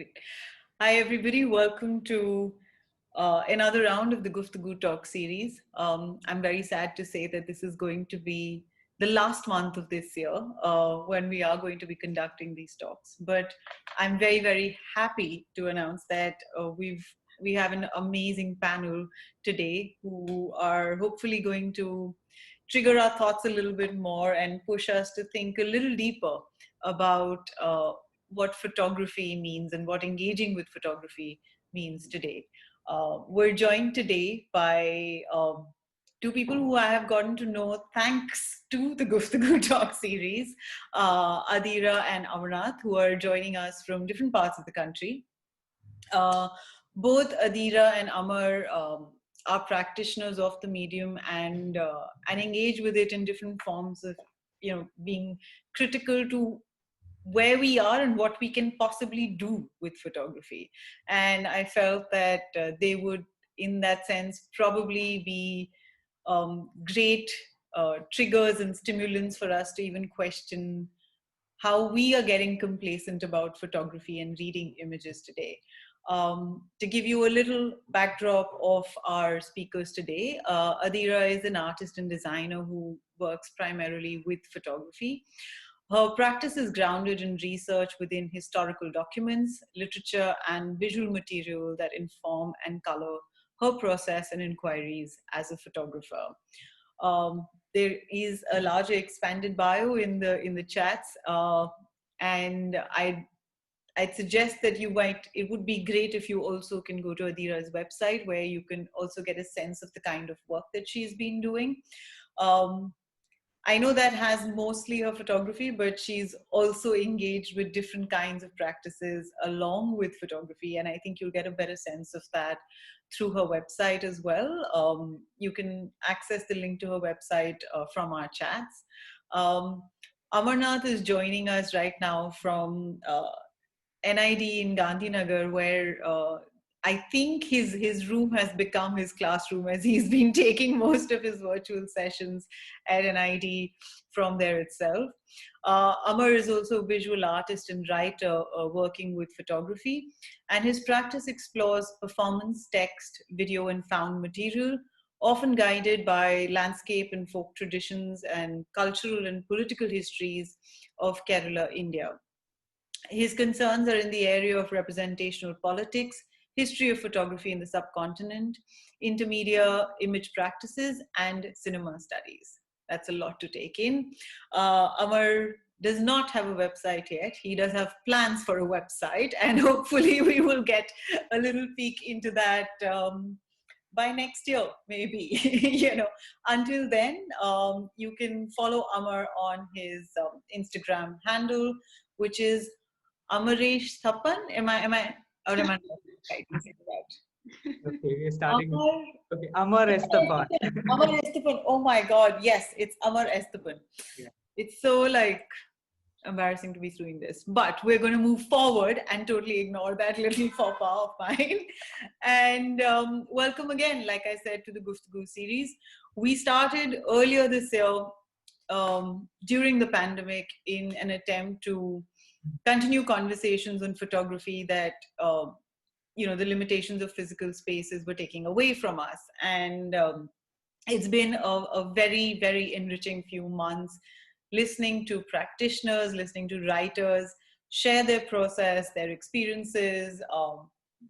Great. Hi, everybody. Welcome to another round of the Guftgu Talk series. I'm very sad to say that this is going to be the last month of this year when we are going to be conducting these talks. But I'm very, very happy to announce that we have an amazing panel today who are hopefully going to trigger our thoughts a little bit more and push us to think a little deeper about what photography means and what engaging with photography means today. We're joined today by two people who I have gotten to know thanks to the Guftgu Talk series, Adira and Amarnath, who are joining us from different parts of the country. Both Adira and Amar are practitioners of the medium and engage with it in different forms of, being critical to where we are and what we can possibly do with photography. And I felt that they would, in that sense, probably be great triggers and stimulants for us to even question how we are getting complacent about photography and reading images today. To give you a little backdrop of our speakers today, Adira is an artist and designer who works primarily with photography. Her practice is grounded in research within historical documents, literature, and visual material that inform and color her process and inquiries as a photographer. There is a larger expanded bio in the chats, and I'd suggest that it would be great if you also can go to Adira's website, where you can also get a sense of the kind of work that she's been doing. I know that has mostly her photography, but she's also engaged with different kinds of practices along with photography. And I think you'll get a better sense of that through her website as well. You can access the link to her website from our chats. Amarnath is joining us right now from NID in Gandhinagar, where I think his room has become his classroom, as he's been taking most of his virtual sessions at NID from there itself. Amar is also a visual artist and writer working with photography, and his practice explores performance, text, video, and found material, often guided by landscape and folk traditions and cultural and political histories of Kerala, India. His concerns are in the area of representational politics, history of photography in the subcontinent, intermedia image practices, and cinema studies. That's a lot to take in. Amar does not have a website yet. He does have plans for a website, and hopefully we will get a little peek into that by next year, maybe. Until then, you can follow Amar on his Instagram handle, which is Amaresh Thapan. Am I or am I not right? Okay, we're starting. Amar, Okay, Amar Esteban. Amar Esteban. Oh my God, yes, it's Amar Esteban. Yeah. It's so embarrassing to be doing this, but we're going to move forward and totally ignore that little faux pas of mine. And welcome again, like I said, to the Guftgu series. We started earlier this year during the pandemic in an attempt to continue conversations on photography that the limitations of physical spaces were taking away from us. And it's been a very, very enriching few months listening to practitioners, listening to writers share their process, their experiences,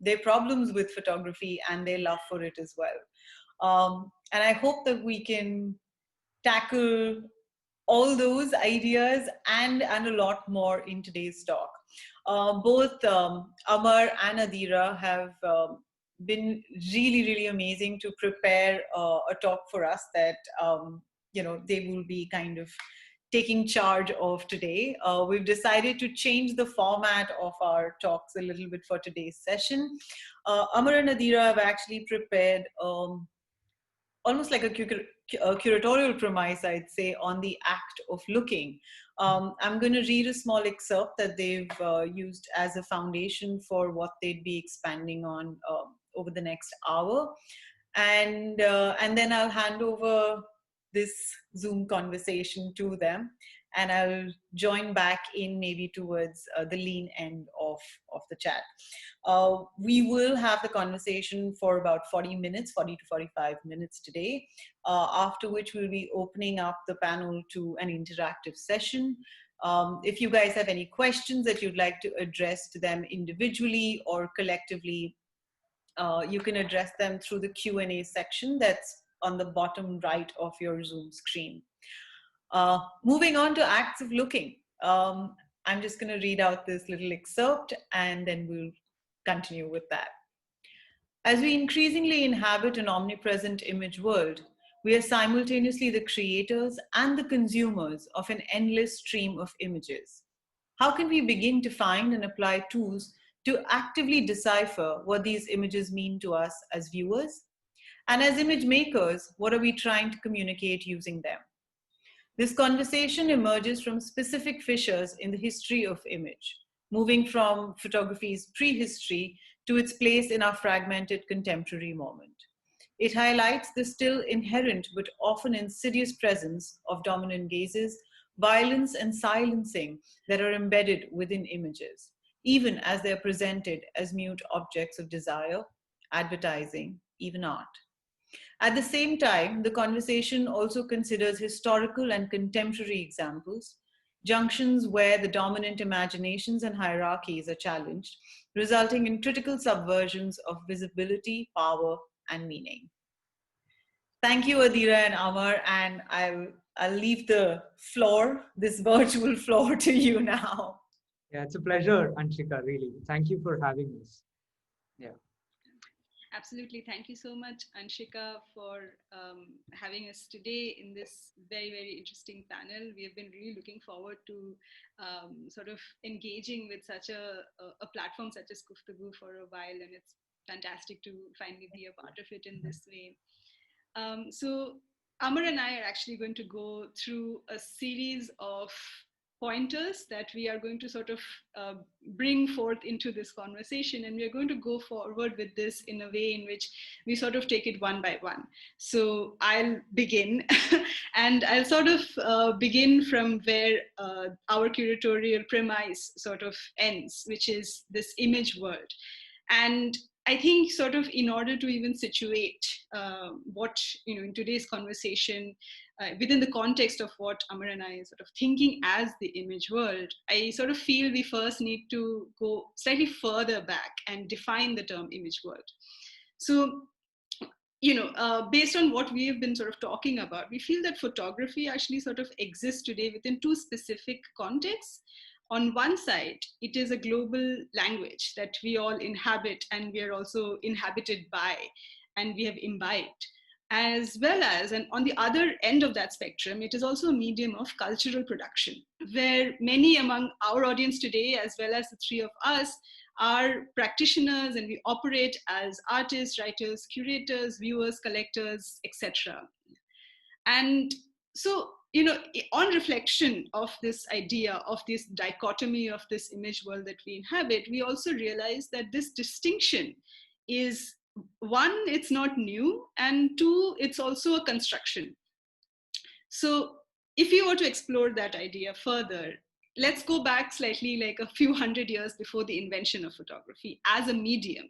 their problems with photography, and their love for it as well. And I hope that we can tackle all those ideas and a lot more in today's talk. Both Amar and Adira have been really, really amazing to prepare a talk for us that they will be kind of taking charge of today. We've decided to change the format of our talks a little bit for today's session. Amar and Adira have actually prepared almost like a curatorial premise, I'd say, on the act of looking. I'm going to read a small excerpt that they've used as a foundation for what they'd be expanding on over the next hour. And then I'll hand over this Zoom conversation to them. And I'll join back in maybe towards the lean end of the chat. We will have the conversation for about 40 minutes, 40 to 45 minutes today, after which we'll be opening up the panel to an interactive session. If you guys have any questions that you'd like to address to them individually or collectively, you can address them through the Q&A section that's on the bottom right of your Zoom screen. Moving on to acts of looking. I'm just going to read out this little excerpt and then we'll continue with that. As we increasingly inhabit an omnipresent image world, we are simultaneously the creators and the consumers of an endless stream of images. How can we begin to find and apply tools to actively decipher what these images mean to us as viewers? And as image makers, what are we trying to communicate using them? This conversation emerges from specific fissures in the history of image, moving from photography's prehistory to its place in our fragmented contemporary moment. It highlights the still inherent but often insidious presence of dominant gazes, violence and silencing that are embedded within images, even as they are presented as mute objects of desire, advertising, even art. At the same time, the conversation also considers historical and contemporary examples, junctions where the dominant imaginations and hierarchies are challenged, resulting in critical subversions of visibility, power, and meaning. Thank you, Adira and Amar, and I'll leave the floor, this virtual floor, to you now. Yeah, it's a pleasure, Anshika, really. Thank you for having us. Yeah. Absolutely. Thank you so much, Anshika, for having us today in this very, very interesting panel. We have been really looking forward to sort of engaging with such a platform such as Guftgu for a while, and it's fantastic to finally be a part of it in this way. So Amar and I are actually going to go through a series of pointers that we are going to sort of bring forth into this conversation, and we are going to go forward with this in a way in which we sort of take it one by one. So I'll begin and I'll sort of begin from where our curatorial premise sort of ends, which is this image world. And I think sort of in order to even situate what, in today's conversation, within the context of what Amar and I are sort of thinking as the image world, I sort of feel we first need to go slightly further back and define the term image world. So, based on what we have been sort of talking about, we feel that photography actually sort of exists today within two specific contexts. On one side, it is a global language that we all inhabit, and we are also inhabited by, and we have imbibed. As well as, and on the other end of that spectrum, it is also a medium of cultural production, where many among our audience today, as well as the three of us, are practitioners, and we operate as artists, writers, curators, viewers, collectors, etc. And so, on reflection of this idea of this dichotomy of this image world that we inhabit, we also realize that this distinction is, one, it's not new, and two, it's also a construction. So if you were to explore that idea further, let's go back slightly, like a few hundred years before the invention of photography as a medium,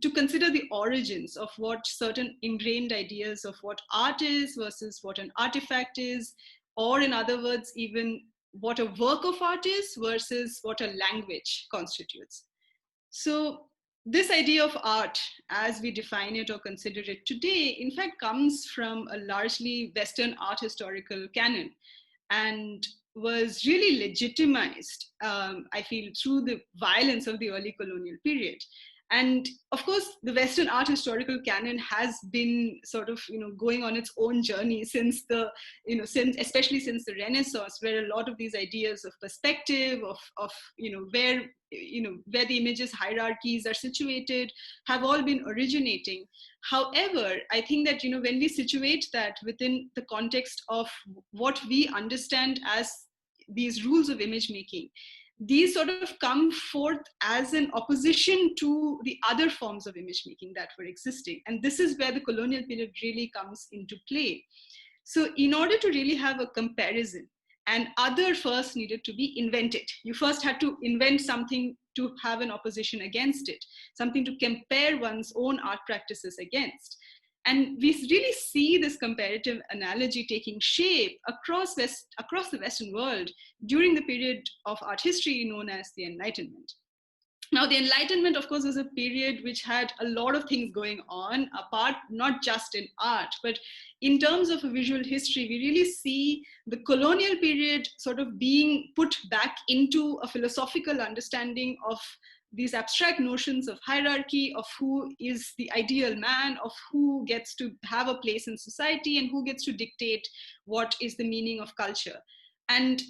to consider the origins of what certain ingrained ideas of what art is versus what an artifact is, or in other words, even what a work of art is versus what a language constitutes. So this idea of art, as we define it or consider it today, in fact, comes from a largely Western art historical canon, and was really legitimized, I feel, through the violence of the early colonial period. And of course, the Western art historical canon has been sort of, going on its own journey since the, especially since the Renaissance, where a lot of these ideas of perspective, of where the images hierarchies are situated, have all been originating. However, I think that, when we situate that within the context of what we understand as these rules of image making, these sort of come forth as an opposition to the other forms of image making that were existing. And this is where the colonial period really comes into play. So in order to really have a comparison, an other first needed to be invented. You first had to invent something to have an opposition against it, something to compare one's own art practices against. And we really see this comparative analogy taking shape across the Western world during the period of art history known as the Enlightenment. Now, the Enlightenment, of course, was a period which had a lot of things going on, apart not just in art, but in terms of a visual history, we really see the colonial period sort of being put back into a philosophical understanding of these abstract notions of hierarchy, of who is the ideal man, of who gets to have a place in society, and who gets to dictate what is the meaning of culture. And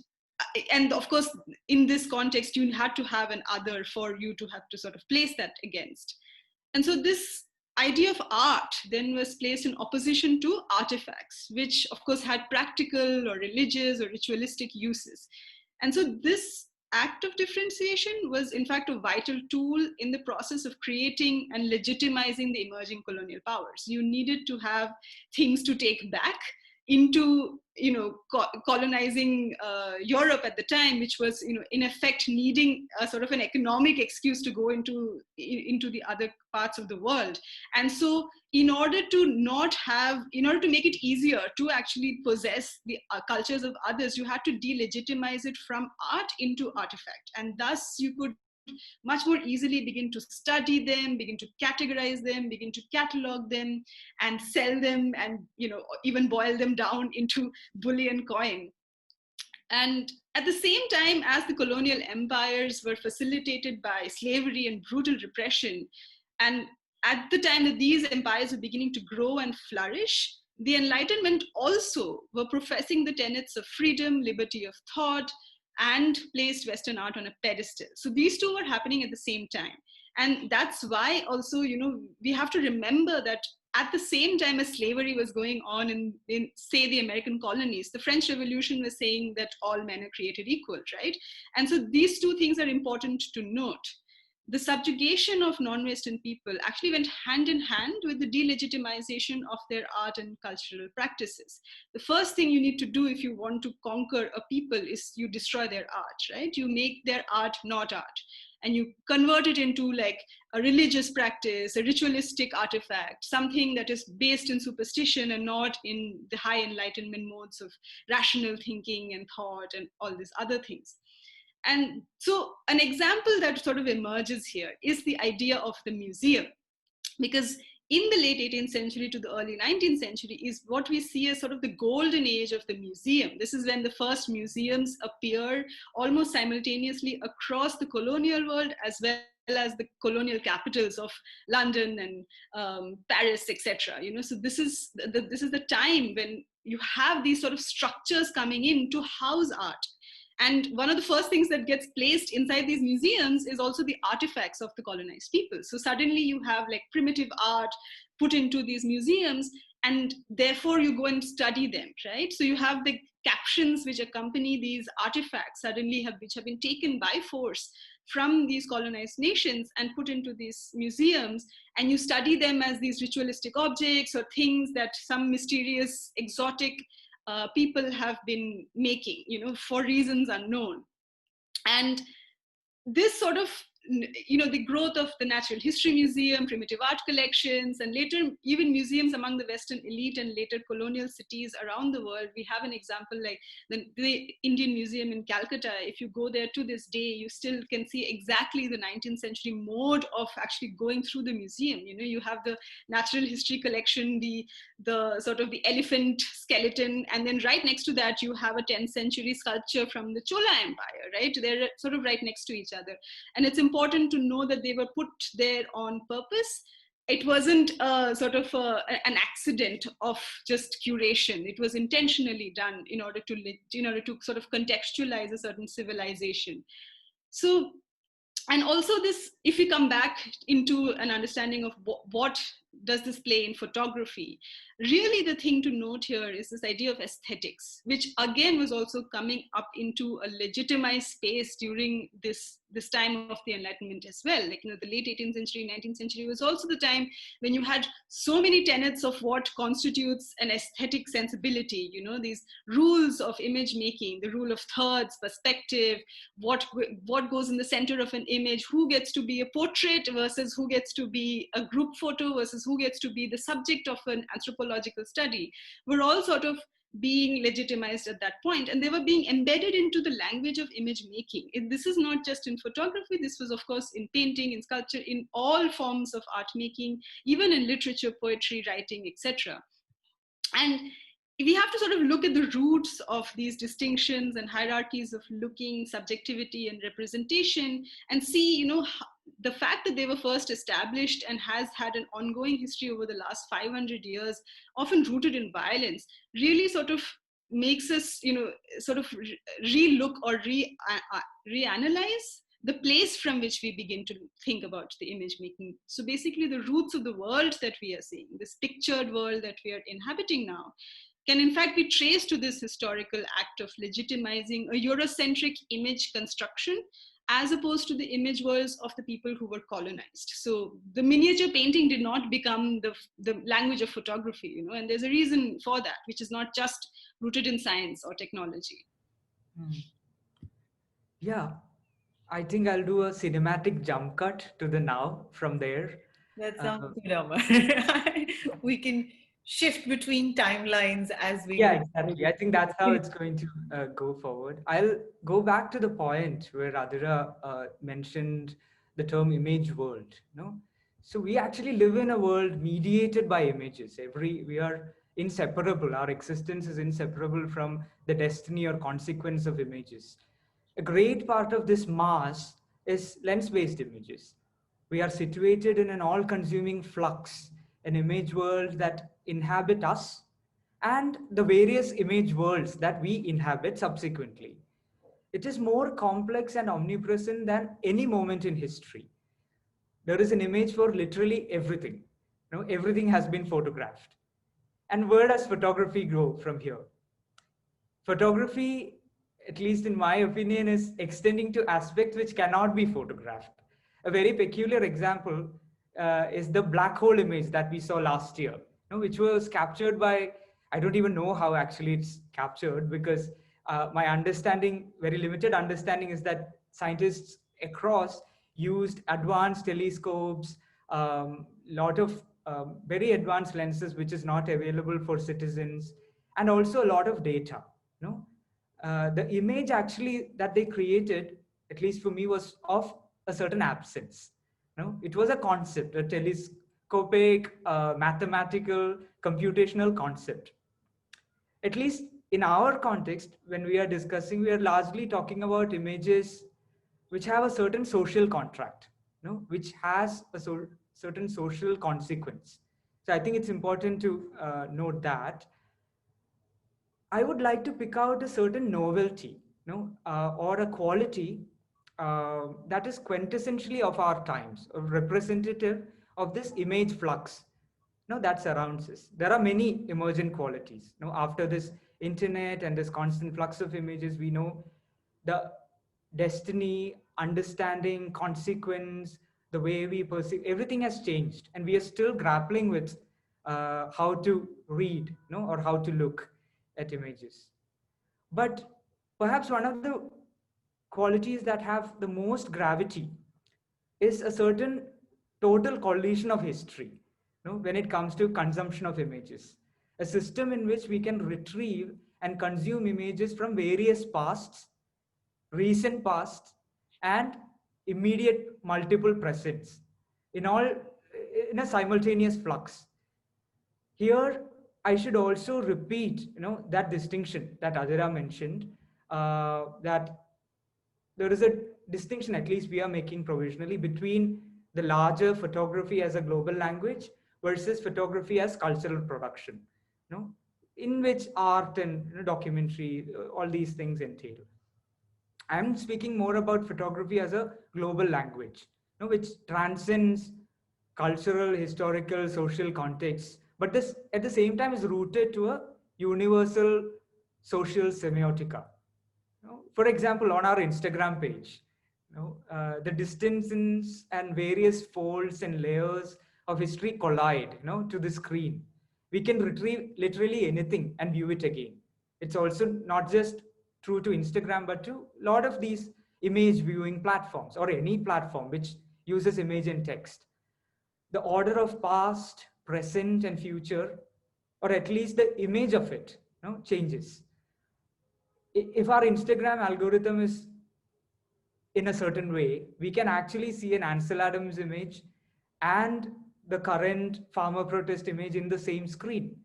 of course, in this context, you had to have an other for you to have to sort of place that against. And so this idea of art then was placed in opposition to artifacts, which of course had practical or religious or ritualistic uses. And so this act of differentiation was in fact a vital tool in the process of creating and legitimizing the emerging colonial powers. You needed to have things to take back into colonizing Europe at the time, which was in effect needing a sort of an economic excuse to go into the other parts of the world. And so in order to make it easier to actually possess the cultures of others, you had to delegitimize it from art into artifact, and thus you could much more easily begin to study them, begin to categorize them, begin to catalog them, and sell them, and even boil them down into bullion coin. And at the same time, as the colonial empires were facilitated by slavery and brutal repression, and at the time that these empires were beginning to grow and flourish, the Enlightenment also were professing the tenets of freedom, liberty of thought, and placed Western art on a pedestal. So these two were happening at the same time. And that's why also, we have to remember that at the same time as slavery was going on in say, the American colonies, the French Revolution was saying that all men are created equal, right? And so these two things are important to note. The subjugation of non-Western people actually went hand in hand with the delegitimization of their art and cultural practices. The first thing you need to do if you want to conquer a people is you destroy their art, right? You make their art not art, and you convert it into like a religious practice, a ritualistic artifact, something that is based in superstition and not in the high Enlightenment modes of rational thinking and thought and all these other things. And so an example that sort of emerges here is the idea of the museum, because in the late 18th century to the early 19th century is what we see as sort of the golden age of the museum. This is when the first museums appear almost simultaneously across the colonial world, as well as the colonial capitals of London and Paris, etc. So this is the time when you have these sort of structures coming in to house art. And one of the first things that gets placed inside these museums is also the artifacts of the colonized people. So suddenly you have like primitive art put into these museums, and therefore you go and study them, right? So you have the captions which accompany these artifacts which have been taken by force from these colonized nations and put into these museums, and you study them as these ritualistic objects or things that some mysterious, exotic people have been making, for reasons unknown. And this sort of, the growth of the Natural History Museum, primitive art collections, and later even museums among the Western elite and later colonial cities around the world. We have an example like the Indian Museum in Calcutta. If you go there to this day, you still can see exactly the 19th century mode of actually going through the museum. You have the natural history collection, the sort of the elephant skeleton, and then right next to that, you have a 10th century sculpture from the Chola Empire, right? They're sort of right next to each other. And it's important to know that they were put there on purpose. It wasn't sort of an accident of just curation. It was intentionally done in order to sort of contextualize a certain civilization. So, and also this, if we come back into an understanding of what does this play in photography? Really, the thing to note here is this idea of aesthetics, which again was also coming up into a legitimized space during this time of the Enlightenment as well. Like, the late 18th century, 19th century was also the time when you had so many tenets of what constitutes an aesthetic sensibility, these rules of image making, the rule of thirds, perspective, what goes in the center of an image, who gets to be a portrait versus who gets to be a group photo versus who gets to be the subject of an anthropological study, were all sort of being legitimized at that point, and they were being embedded into the language of image making. This is not just in photography, this was of course in painting, in sculpture, in all forms of art making, even in literature, poetry, writing, etc. And we have to sort of look at the roots of these distinctions and hierarchies of looking, subjectivity, and representation, and see, the fact that they were first established and has had an ongoing history over the last 500 years, often rooted in violence, really sort of makes us, sort of re-look or reanalyze the place from which we begin to think about the image making. So basically, the roots of the world that we are seeing, this pictured world that we are inhabiting now, can in fact be traced to this historical act of legitimizing a Eurocentric image construction, as opposed to the image worlds of the people who were colonized. So the miniature painting did not become the language of photography, and there's a reason for that, which is not just rooted in science or technology. Yeah, I think I'll do a cinematic jump cut to the now from there. That sounds good, Amar. We can shift between timelines as we Yeah, go. exactly. I think that's how it's going to go forward. I'll go back to the point where Adira mentioned the term image world. So we actually live in a world mediated by images. We are inseparable. Our existence is inseparable from the destiny or consequence of images. A great part of this mass is lens-based images. We are situated in an all-consuming flux, an image world that inhabit us and the various image worlds that we inhabit subsequently. It is more complex and omnipresent than any moment in history. There is an image for literally everything. Everything has been photographed. And where does photography go from here? Photography, at least in my opinion, is extending to aspects which cannot be photographed. A very peculiar example is the black hole image that we saw last year, which was captured by, I don't even know how actually it's captured, because my understanding, very limited understanding, is that scientists across used advanced telescopes, lot of very advanced lenses, which is not available for citizens, and also a lot of data. The image actually that they created, at least for me, was of a certain absence. It was a concept, a telescopic, mathematical, computational concept. At least in our context, when we are discussing, we are largely talking about images which have a certain social contract, which has a certain social consequence. So I think it's important to note that. I would like to pick out a certain novelty, or a quality that is quintessentially of our times, or representative of this image flux, that surrounds us. There are many emergent qualities. After this internet and this constant flux of images, we know the destiny, understanding, consequence, the way we perceive, everything has changed, and we are still grappling with how to read, or how to look at images. But perhaps one of the qualities that have the most gravity is a certain total collision of history, when it comes to consumption of images. A system in which we can retrieve and consume images from various pasts, recent pasts, and immediate multiple presents, in a simultaneous flux. Here, I should also repeat, that distinction that Adira mentioned, that there is a distinction, at least we are making provisionally, between the larger photography as a global language versus photography as cultural production, in which art and documentary, all these things entail. I'm speaking more about photography as a global language, which transcends cultural, historical, social context, but this at the same time is rooted to a universal social semiotica. For example, on our Instagram page, the distances and various folds and layers of history collide, to the screen. We can retrieve literally anything and view it again. It's also not just true to Instagram, but to a lot of these image viewing platforms or any platform which uses image and text. The order of past, present, and future, or at least the image of it, changes. If our Instagram algorithm is in a certain way, we can actually see an Ansel Adams image and the current farmer protest image in the same screen.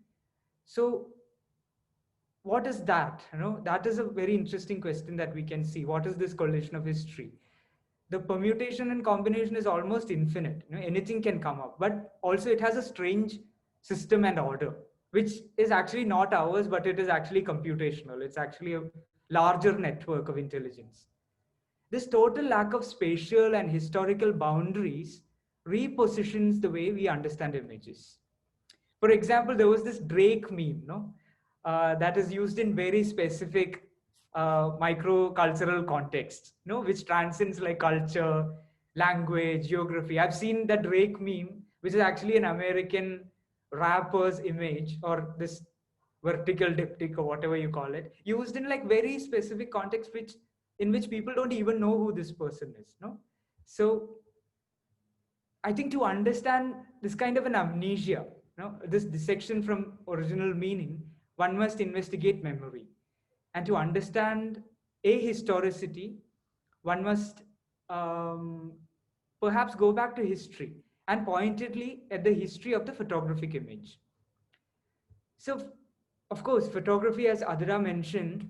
So what is that? That is a very interesting question that we can see. What is this collision of history? The permutation and combination is almost infinite. Anything can come up, but also it has a strange system and order, which is actually not ours, but it is actually computational. It's actually a larger network of intelligence. This total lack of spatial and historical boundaries repositions the way we understand images. For example, there was this Drake meme, that is used in very specific micro-cultural contexts, which transcends like culture, language, geography. I've seen the Drake meme, which is actually an American rapper's image, or this vertical diptych or whatever you call it, used in like very specific context, in which people don't even know who this person is. So I think to understand this kind of an amnesia, this dissection from original meaning, one must investigate memory. And to understand ahistoricity, one must perhaps go back to history, and pointedly at the history of the photographic image. So, of course, photography, as Adira mentioned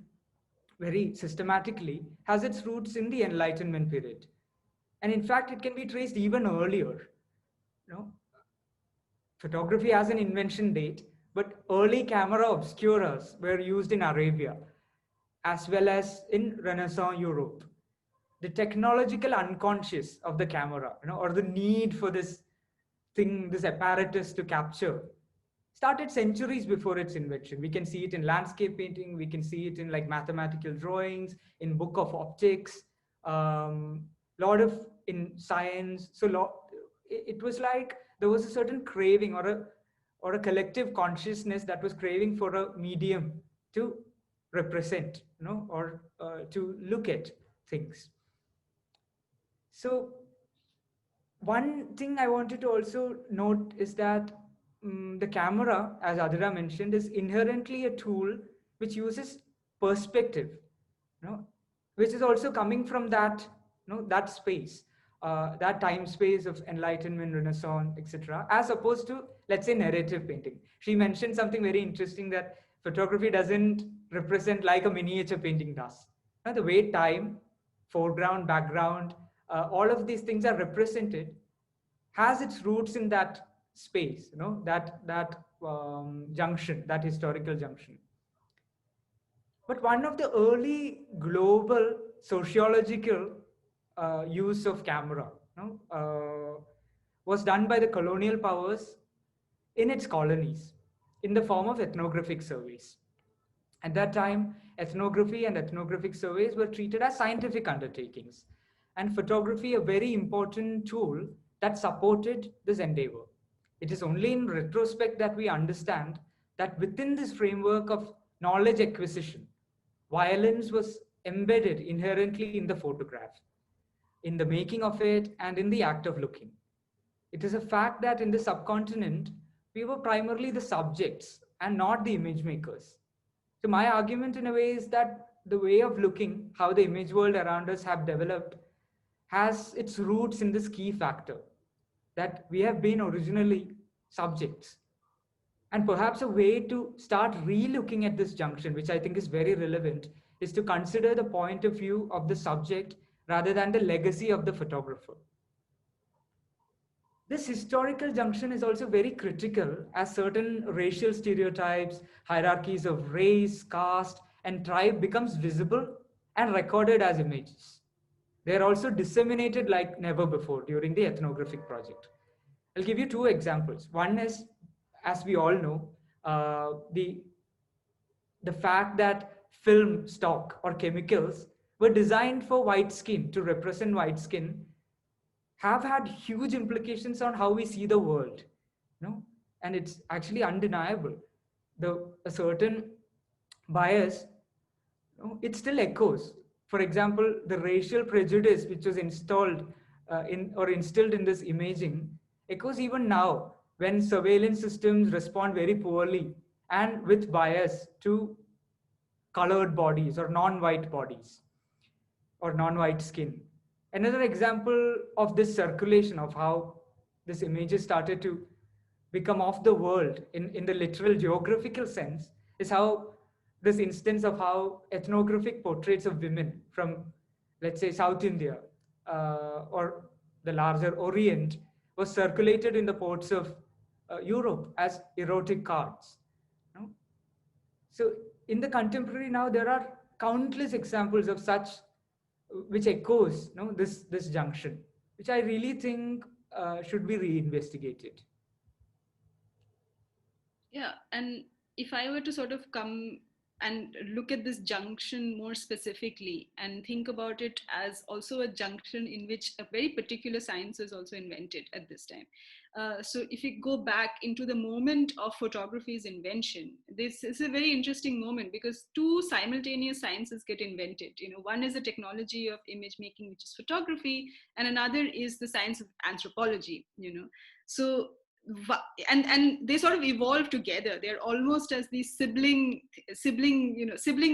very systematically, has its roots in the Enlightenment period. And in fact, it can be traced even earlier. Photography has an invention date, but early camera obscuras were used in Arabia, as well as in Renaissance Europe. The technological unconscious of the camera, or the need for this thing, this apparatus to capture, started centuries before its invention. We can see it in landscape painting, we can see it in like mathematical drawings, in book of optics, lot of in science. So it was like there was a certain craving or a collective consciousness that was craving for a medium to represent, or to look at things. So one thing I wanted to also note is that the camera, as Adira mentioned, is inherently a tool which uses perspective, which is also coming from that, that space, that time space of Enlightenment, Renaissance, etc., as opposed to, let's say, narrative painting. She mentioned something very interesting, that photography doesn't represent like a miniature painting does. The way time, foreground, background, all of these things are represented has its roots in that space, that junction, that historical junction. But one of the early global sociological use of camera was done by the colonial powers in its colonies in the form of ethnographic surveys. At that time, ethnography and ethnographic surveys were treated as scientific undertakings, and photography a very important tool that supported this endeavor. It is only in retrospect that we understand that within this framework of knowledge acquisition, violence was embedded inherently in the photograph, in the making of it, and in the act of looking. It is a fact that in the subcontinent, we were primarily the subjects and not the image makers. So my argument in a way is that the way of looking, how the image world around us have developed, has its roots in this key factor, that we have been originally subjects. And perhaps a way to start re-looking at this junction, which I think is very relevant, is to consider the point of view of the subject rather than the legacy of the photographer. This historical junction is also very critical, as certain racial stereotypes, hierarchies of race, caste, and tribe becomes visible and recorded as images. They are also disseminated like never before during the ethnographic project. I'll give you two examples. One is, as we all know, the fact that film stock or chemicals were designed for white skin, to represent white skin, have had huge implications on how we see the world. And it's actually undeniable. A certain bias, it still echoes. For example, the racial prejudice which was installed instilled in this imaging echoes even now, when surveillance systems respond very poorly and with bias to colored bodies or non-white bodies or non-white skin. Another example of this circulation, of how this images started to become of the world in the literal geographical sense, is how this instance of how ethnographic portraits of women from, let's say, South India or the larger Orient was circulated in the ports of Europe as erotic cards. So in the contemporary now, there are countless examples of such, which echoes this junction, which I really think should be reinvestigated. Yeah, and if I were to sort of come and look at this junction more specifically and think about it as also a junction in which a very particular science was also invented at this time. So if you go back into the moment of photography's invention, this is a very interesting moment because two simultaneous sciences get invented. One is the technology of image making, which is photography, and another is the science of anthropology. So and they sort of evolve together. They're almost as these siblings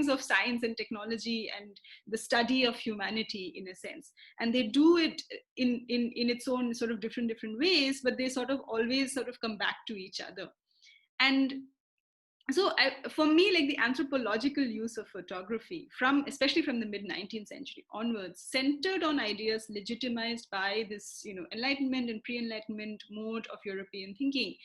of science and technology and the study of humanity, in a sense. And they do it in its own sort of different ways, but they sort of always sort of come back to each other. And so for me, like, the anthropological use of photography, especially from the mid-19th century onwards, centered on ideas legitimized by this Enlightenment and pre-Enlightenment mode of European thinking.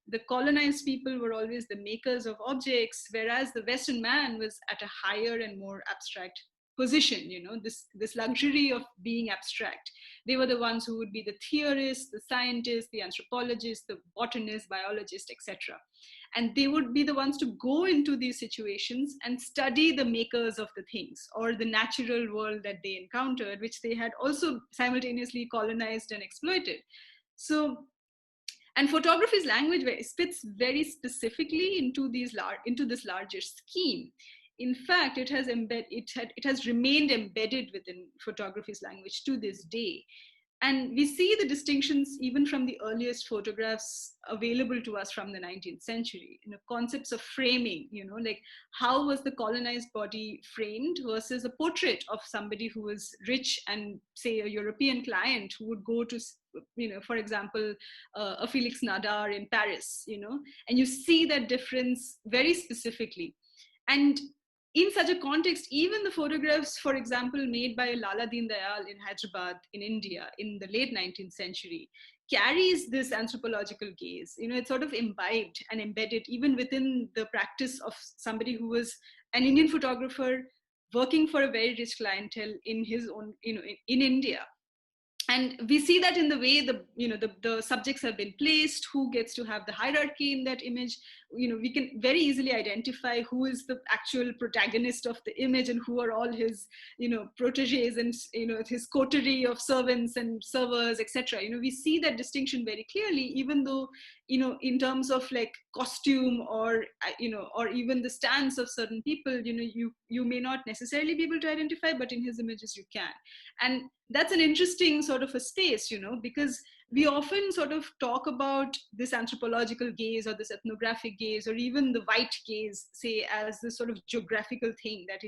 The colonized people were always the makers of objects, whereas the Western man was at a higher and more abstract position, this luxury of being abstract. They were the ones who would be the theorists, the scientists, the anthropologists, the botanists, biologists, etc. And they would be the ones to go into these situations and study the makers of the things or the natural world that they encountered, which they had also simultaneously colonized and exploited. So, and photography's language fits very specifically into this larger scheme. In fact, it has remained embedded within photography's language to this day. And we see the distinctions even from the earliest photographs available to us from the 19th century. Concepts of framing, like how was the colonized body framed versus a portrait of somebody who was rich and, say, a European client who would go to, for example, a Felix Nadar in Paris, and you see that difference very specifically. And in such a context, even the photographs, for example, made by Lala Deen Dayal in Hyderabad in India in the late 19th century, carries this anthropological gaze. It's sort of imbibed and embedded even within the practice of somebody who was an Indian photographer working for a very rich clientele in his own, in India. And we see that in the way the subjects have been placed, who gets to have the hierarchy in that image. We can very easily identify who is the actual protagonist of the image and who are all his proteges and his coterie of servants and servers, etc. We see that distinction very clearly, even though in terms of like costume or or even the stance of certain people, you may not necessarily be able to identify, but in his images you can. And that's an interesting sort of a space, because we often sort of talk about this anthropological gaze or this ethnographic gaze or even the white gaze, say, as this sort of geographical thing, that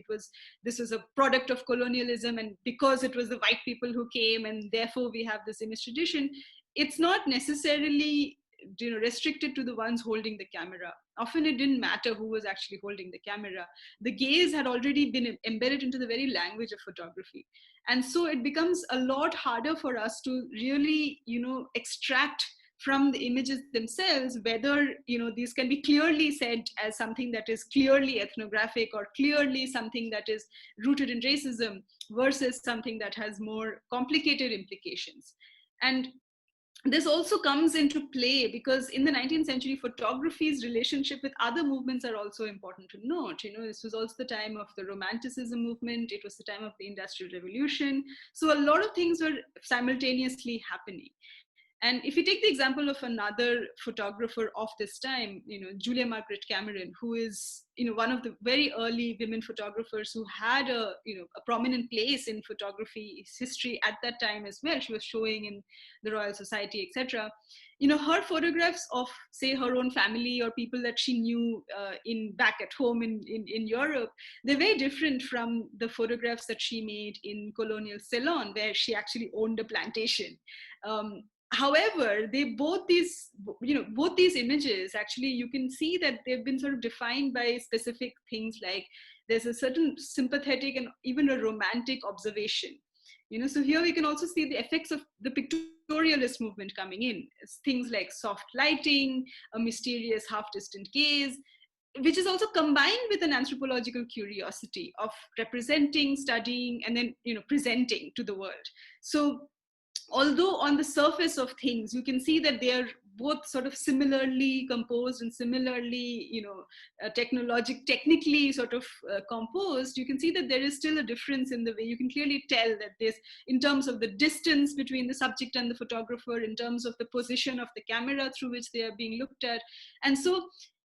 this was a product of colonialism, and because it was the white people who came and therefore we have this image tradition. It's not necessarily restricted to the ones holding the camera. Often it didn't matter who was actually holding the camera. The gaze had already been embedded into the very language of photography. And so it becomes a lot harder for us to really, extract from the images themselves whether, these can be clearly said as something that is clearly ethnographic or clearly something that is rooted in racism versus something that has more complicated implications. And this also comes into play because in the 19th century, photography's relationship with other movements are also important to note. This was also the time of the Romanticism movement. It was the time of the Industrial Revolution. So a lot of things were simultaneously happening. And if you take the example of another photographer of this time, Julia Margaret Cameron, who is, one of the very early women photographers who had a prominent place in photography history at that time as well. She was showing in the Royal Society, etc. Her photographs of, say, her own family or people that she knew in back at home in Europe, they're very different from the photographs that she made in colonial Ceylon, where she actually owned a plantation. However, both these images, actually, you can see that they've been sort of defined by specific things, like there's a certain sympathetic and even a romantic observation. So here we can also see the effects of the pictorialist movement coming in. It's things like soft lighting, a mysterious half-distant gaze, which is also combined with an anthropological curiosity of representing, studying, and then presenting to the world. So although on the surface of things you can see that they are both sort of similarly composed and similarly technically sort of composed, you can see that there is still a difference in the way. You can clearly tell that there's, in terms of the distance between the subject and the photographer, in terms of the position of the camera through which they are being looked at. And so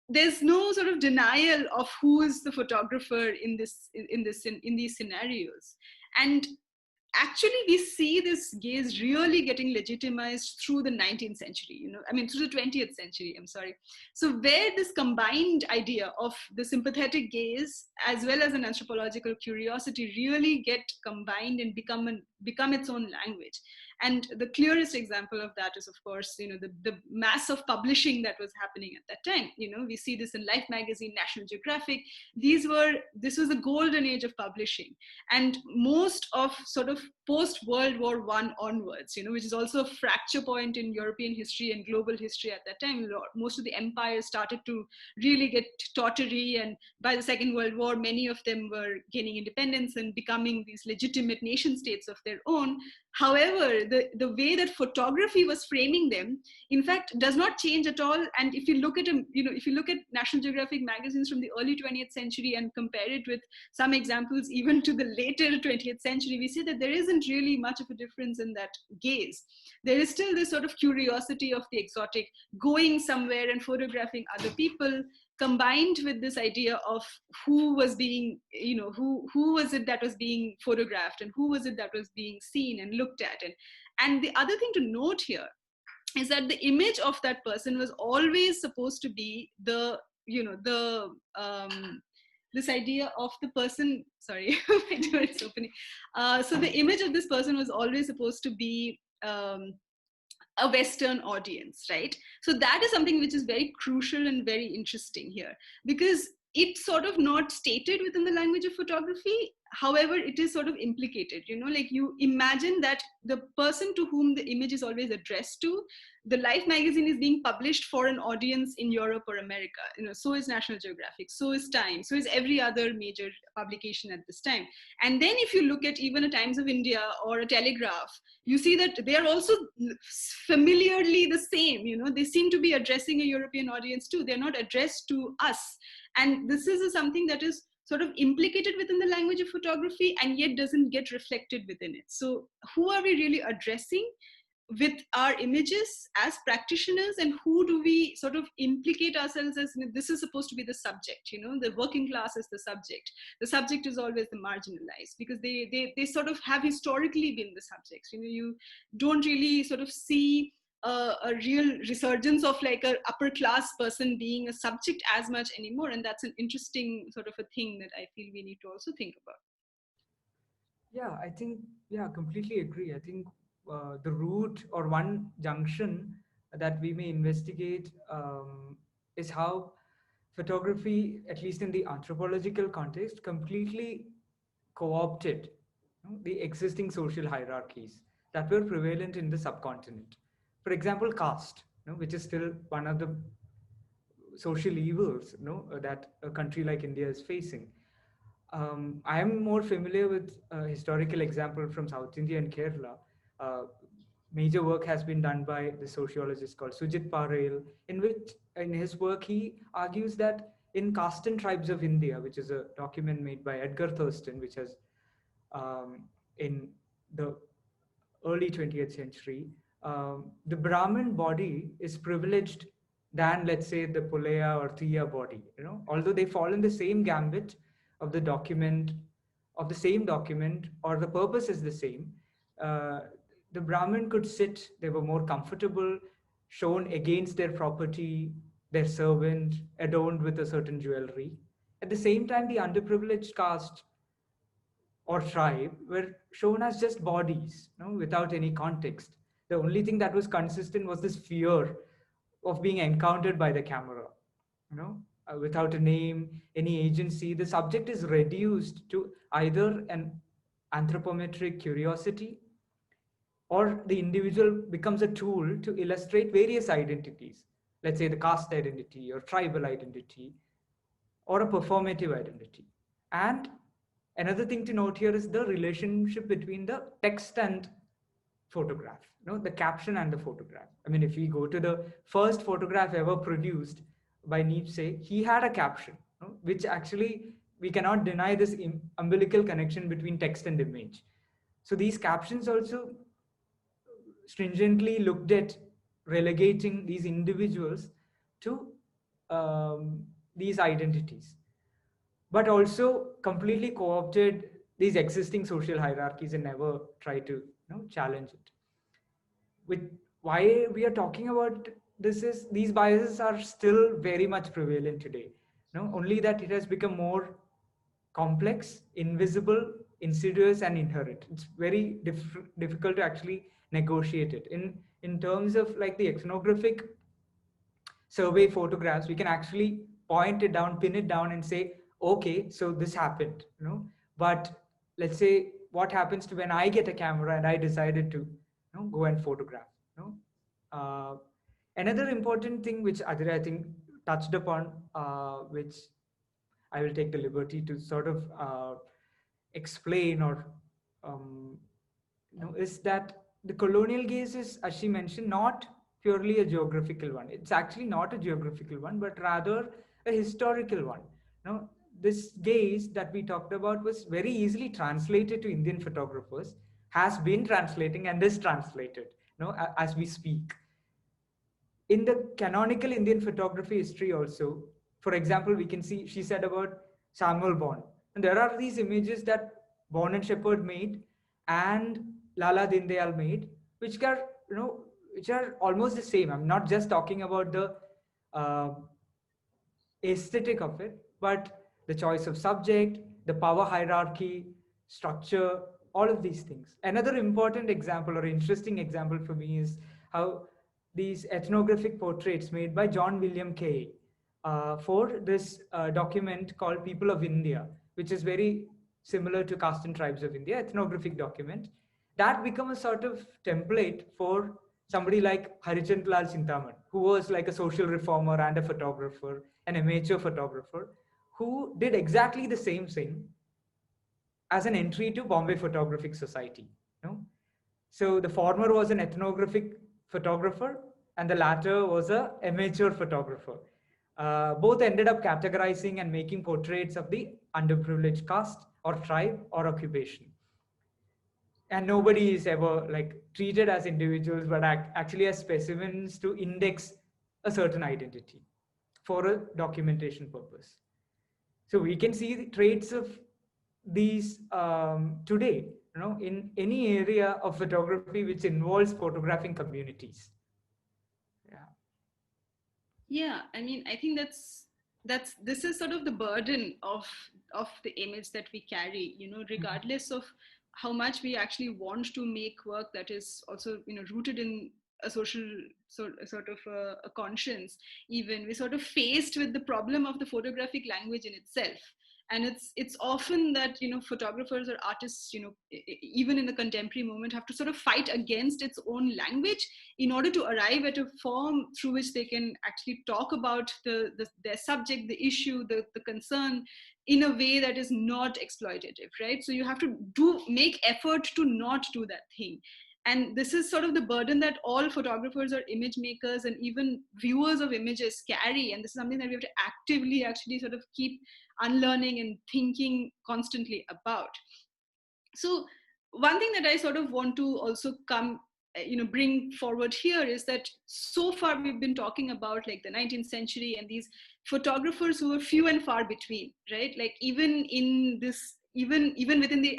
there's no sort of denial of who is the photographer in these scenarios. And actually we see this gaze really getting legitimized through the 19th century, through the 20th century, I'm sorry. So where this combined idea of the sympathetic gaze as well as an anthropological curiosity really get combined and become its own language. And the clearest example of that is, of course, the mass of publishing that was happening at that time. We see this in Life magazine, National Geographic. This was a golden age of publishing. And most of sort of post-World War I onwards, which is also a fracture point in European history and global history at that time. Most of the empires started to really get tottery, and by the Second World War, many of them were gaining independence and becoming these legitimate nation states of their own. However, the way that photography was framing them, in fact, does not change at all. And if you look at National Geographic magazines from the early 20th century and compare it with some examples even to the later 20th century, we see that there isn't really much of a difference in that gaze. There is still this sort of curiosity of the exotic, going somewhere and photographing other people, combined with this idea of who was being, who was it that was being photographed and who was it that was being seen and looked at. And the other thing to note here is that the image of that person was always supposed to be this idea of the person, sorry, my door is opening. So the image of this person was always supposed to be a Western audience, right? So that is something which is very crucial and very interesting here, because it's sort of not stated within the language of photography. However, it is sort of implicated, like you imagine that the person to whom the image is always addressed to, the Life magazine is being published for an audience in Europe or America. So is National Geographic, so is Time, so is every other major publication at this time. And then if you look at even a Times of India or a Telegraph, you see that they are also familiarly the same. They seem to be addressing a European audience too. They're not addressed to us. And this is something that is sort of implicated within the language of photography and yet doesn't get reflected within it. So who are we really addressing with our images as practitioners, and who do we sort of implicate ourselves as? This is supposed to be the subject, the working class is the subject is always the marginalized, because they sort of have historically been the subjects. You don't really sort of see a real resurgence of like a upper class person being a subject as much anymore. And that's an interesting sort of a thing that I feel we need to also think about. Yeah, I think, completely agree. I think the root or one junction that we may investigate is how photography, at least in the anthropological context, completely co-opted the existing social hierarchies that were prevalent in the subcontinent. For example, caste, which is still one of the social evils that a country like India is facing. I am more familiar with a historical example from South India and Kerala, major work has been done by the sociologist called Sujit Parel, in which in his work he argues that in Caste and Tribes of India, which is a document made by Edgar Thurston, which has in the early 20th century, the Brahmin body is privileged than, let's say, the Pulaya or Thiya body. Although they fall in the same gambit of the document, of the same document, or the purpose is the same. The Brahmin could sit; they were more comfortable, shown against their property, their servant, adorned with a certain jewelry. At the same time, the underprivileged caste or tribe were shown as just bodies, without any context. The only thing that was consistent was this fear of being encountered by the camera. Without a name, any agency, the subject is reduced to either an anthropometric curiosity, or the individual becomes a tool to illustrate various identities, let's say the caste identity or tribal identity, or a performative identity. And another thing to note here is the relationship between the text and photograph, the caption and the photograph. I mean, if we go to the first photograph ever produced by Nietzsche, he had a caption, which actually we cannot deny this umbilical connection between text and image. So these captions also stringently looked at relegating these individuals to these identities, but also completely co-opted these existing social hierarchies and never tried to challenge it. Why we are talking about this is these biases are still very much prevalent today. Only that it has become more complex, invisible, insidious, and inherent. It's very difficult to actually negotiate it. In terms of like the ethnographic survey photographs, we can actually point it down, pin it down, and say, okay, so this happened. But let's say what happens to when I get a camera and I decided to go and photograph. Another important thing which Adira, I think, touched upon, which I will take the liberty to sort of explain or is that the colonial gaze is, as she mentioned, not purely a geographical one. It's actually not a geographical one, but rather a historical one. This gaze that we talked about was very easily translated to Indian photographers, has been translating and is translated, as we speak. In the canonical Indian photography history also, for example, we can see, she said about Samuel Bond. And there are these images that Bond and Shepard made and Lala Dindayal made, which are, which are almost the same. I'm not just talking about the aesthetic of it, but the choice of subject, the power hierarchy, structure, all of these things. Another important example or interesting example for me is how these ethnographic portraits made by John William Kay for this document called People of India, which is very similar to Caste and Tribes of India, ethnographic document, that become a sort of template for somebody like Harichandra Lal Chintaman, who was like a social reformer and a photographer, an amateur photographer, who did exactly the same thing as an entry to Bombay Photographic Society. So the former was an ethnographic photographer and the latter was an amateur photographer. Both ended up categorizing and making portraits of the underprivileged caste or tribe or occupation. And nobody is ever like treated as individuals, but actually as specimens to index a certain identity for a documentation purpose. So we can see the traits of these today, in any area of photography which involves photographing communities. Yeah, I mean, I think this is sort of the burden of the image that we carry, regardless of how much we actually want to make work that is also, rooted in a social sort of a conscience. Even we're sort of faced with the problem of the photographic language in itself. And it's often that photographers or artists even in the contemporary moment have to sort of fight against its own language in order to arrive at a form through which they can actually talk about their subject, the issue, the concern in a way that is not exploitative, right? So you have to make effort to not do that thing. And this is sort of the burden that all photographers or image makers and even viewers of images carry. And this is something that we have to actively actually sort of keep unlearning and thinking constantly about. So one thing that I sort of want to also bring forward here is that so far we've been talking about like the 19th century and these photographers who were few and far between, right? Like even in this, even within the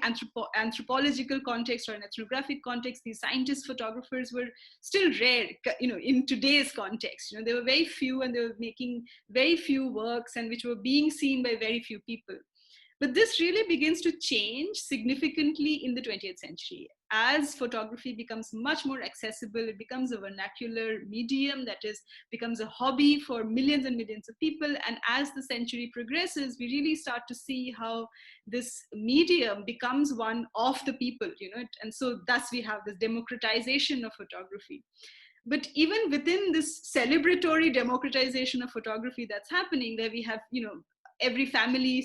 anthropological context or an ethnographic context, these scientist photographers were still rare, in today's context. They were very few, and they were making very few works, and which were being seen by very few people. But this really begins to change significantly in the 20th century. As photography becomes much more accessible, it becomes a vernacular medium that becomes a hobby for millions and millions of people. And as the century progresses, we really start to see how this medium becomes one of the people, and so thus we have this democratization of photography. But even within this celebratory democratization of photography that's happening, there we have, every family,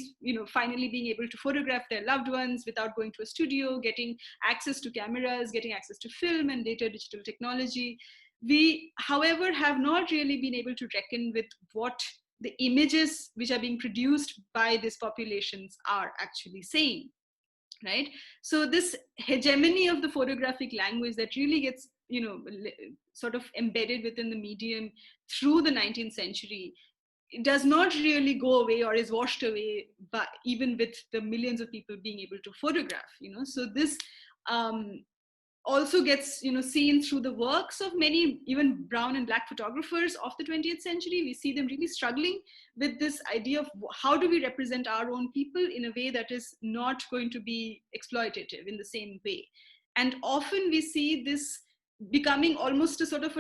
finally being able to photograph their loved ones without going to a studio, getting access to cameras, getting access to film and later digital technology. We, however, have not really been able to reckon with what the images which are being produced by these populations are actually saying, right? So this hegemony of the photographic language that really gets, sort of embedded within the medium through the 19th century, it does not really go away or is washed away, but even with the millions of people being able to photograph, so this also gets seen through the works of many even brown and black photographers of the 20th century. We see them really struggling with this idea of how do we represent our own people in a way that is not going to be exploitative in the same way. And often we see this becoming almost a sort of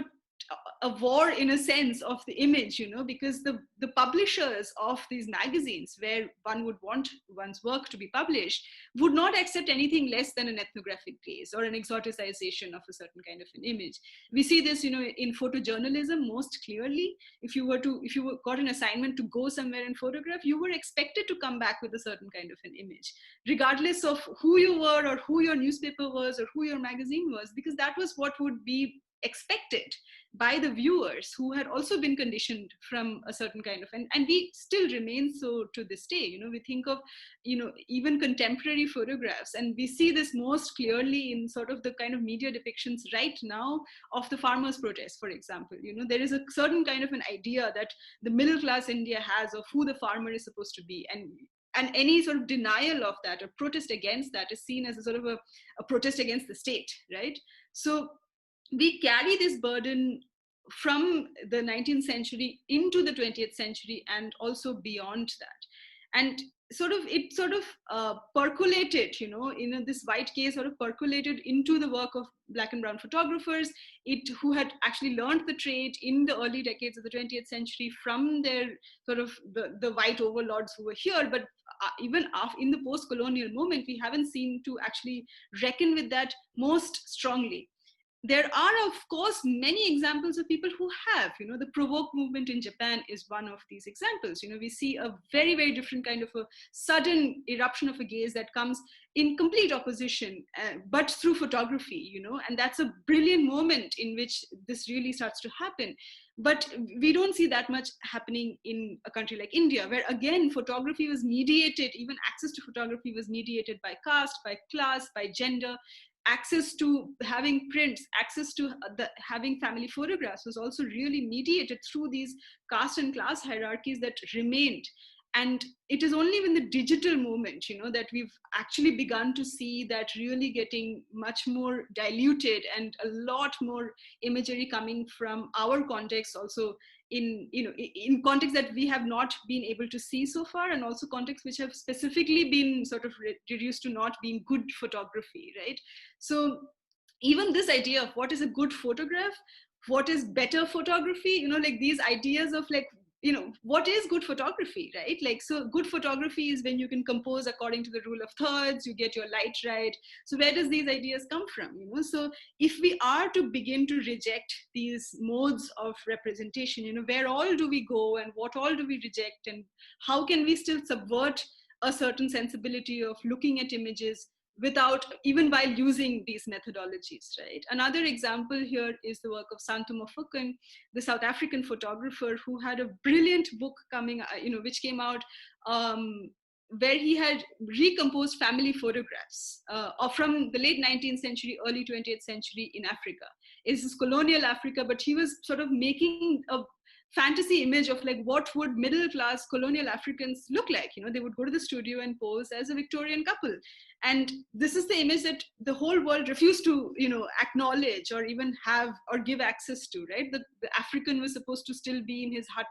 a war in a sense of the image, because the publishers of these magazines where one would want one's work to be published would not accept anything less than an ethnographic gaze or an exoticization of a certain kind of an image. We see this, in photojournalism most clearly. If you got an assignment to go somewhere and photograph, you were expected to come back with a certain kind of an image, regardless of who you were or who your newspaper was or who your magazine was, because that was what would be expected by the viewers who had also been conditioned from a certain kind of, and we still remain so to this day. We think of, even contemporary photographs, and we see this most clearly in sort of the kind of media depictions right now of the farmers' protest, for example. There is a certain kind of an idea that the middle class India has of who the farmer is supposed to be, and any sort of denial of that or protest against that is seen as a sort of a protest against the state, right? So we carry this burden from the 19th century into the 20th century and also beyond that. And it percolated, in this white case, sort of percolated into the work of black and brown photographers who had actually learned the trade in the early decades of the 20th century from their sort of the white overlords who were here. But even in the post-colonial moment, we haven't seen to actually reckon with that most strongly. There are, of course, many examples of people who have, the Provoke movement in Japan is one of these examples. We see a very, very different kind of a sudden eruption of a gaze that comes in complete opposition, but through photography, and that's a brilliant moment in which this really starts to happen. But we don't see that much happening in a country like India, where again, photography was mediated, even access to photography was mediated by caste, by class, by gender. Access to having prints, access to having family photographs was also really mediated through these caste and class hierarchies that remained. And it is only in the digital moment, that we've actually begun to see that really getting much more diluted and a lot more imagery coming from our context also in contexts that we have not been able to see so far, and also contexts which have specifically been sort of reduced to not being good photography, right? So even this idea of what is a good photograph, what is better photography, like these ideas of like, what is good photography, right? Like, so good photography is when you can compose according to the rule of thirds, you get your light right. So where does these ideas come from? So if we are to begin to reject these modes of representation, where all do we go and what all do we reject, and how can we still subvert a certain sensibility of looking at images without, even while using these methodologies, right? Another example here is the work of Santuma Fuken, the South African photographer, who had a brilliant book coming, which came out, where he had recomposed family photographs from the late 19th century, early 20th century in Africa. This is colonial Africa, but he was sort of making a fantasy image of like what would middle class colonial Africans look like. They would go to the studio and pose as a Victorian couple, and this is the image that the whole world refused to acknowledge or even have or give access to, right? The African was supposed to still be in his hut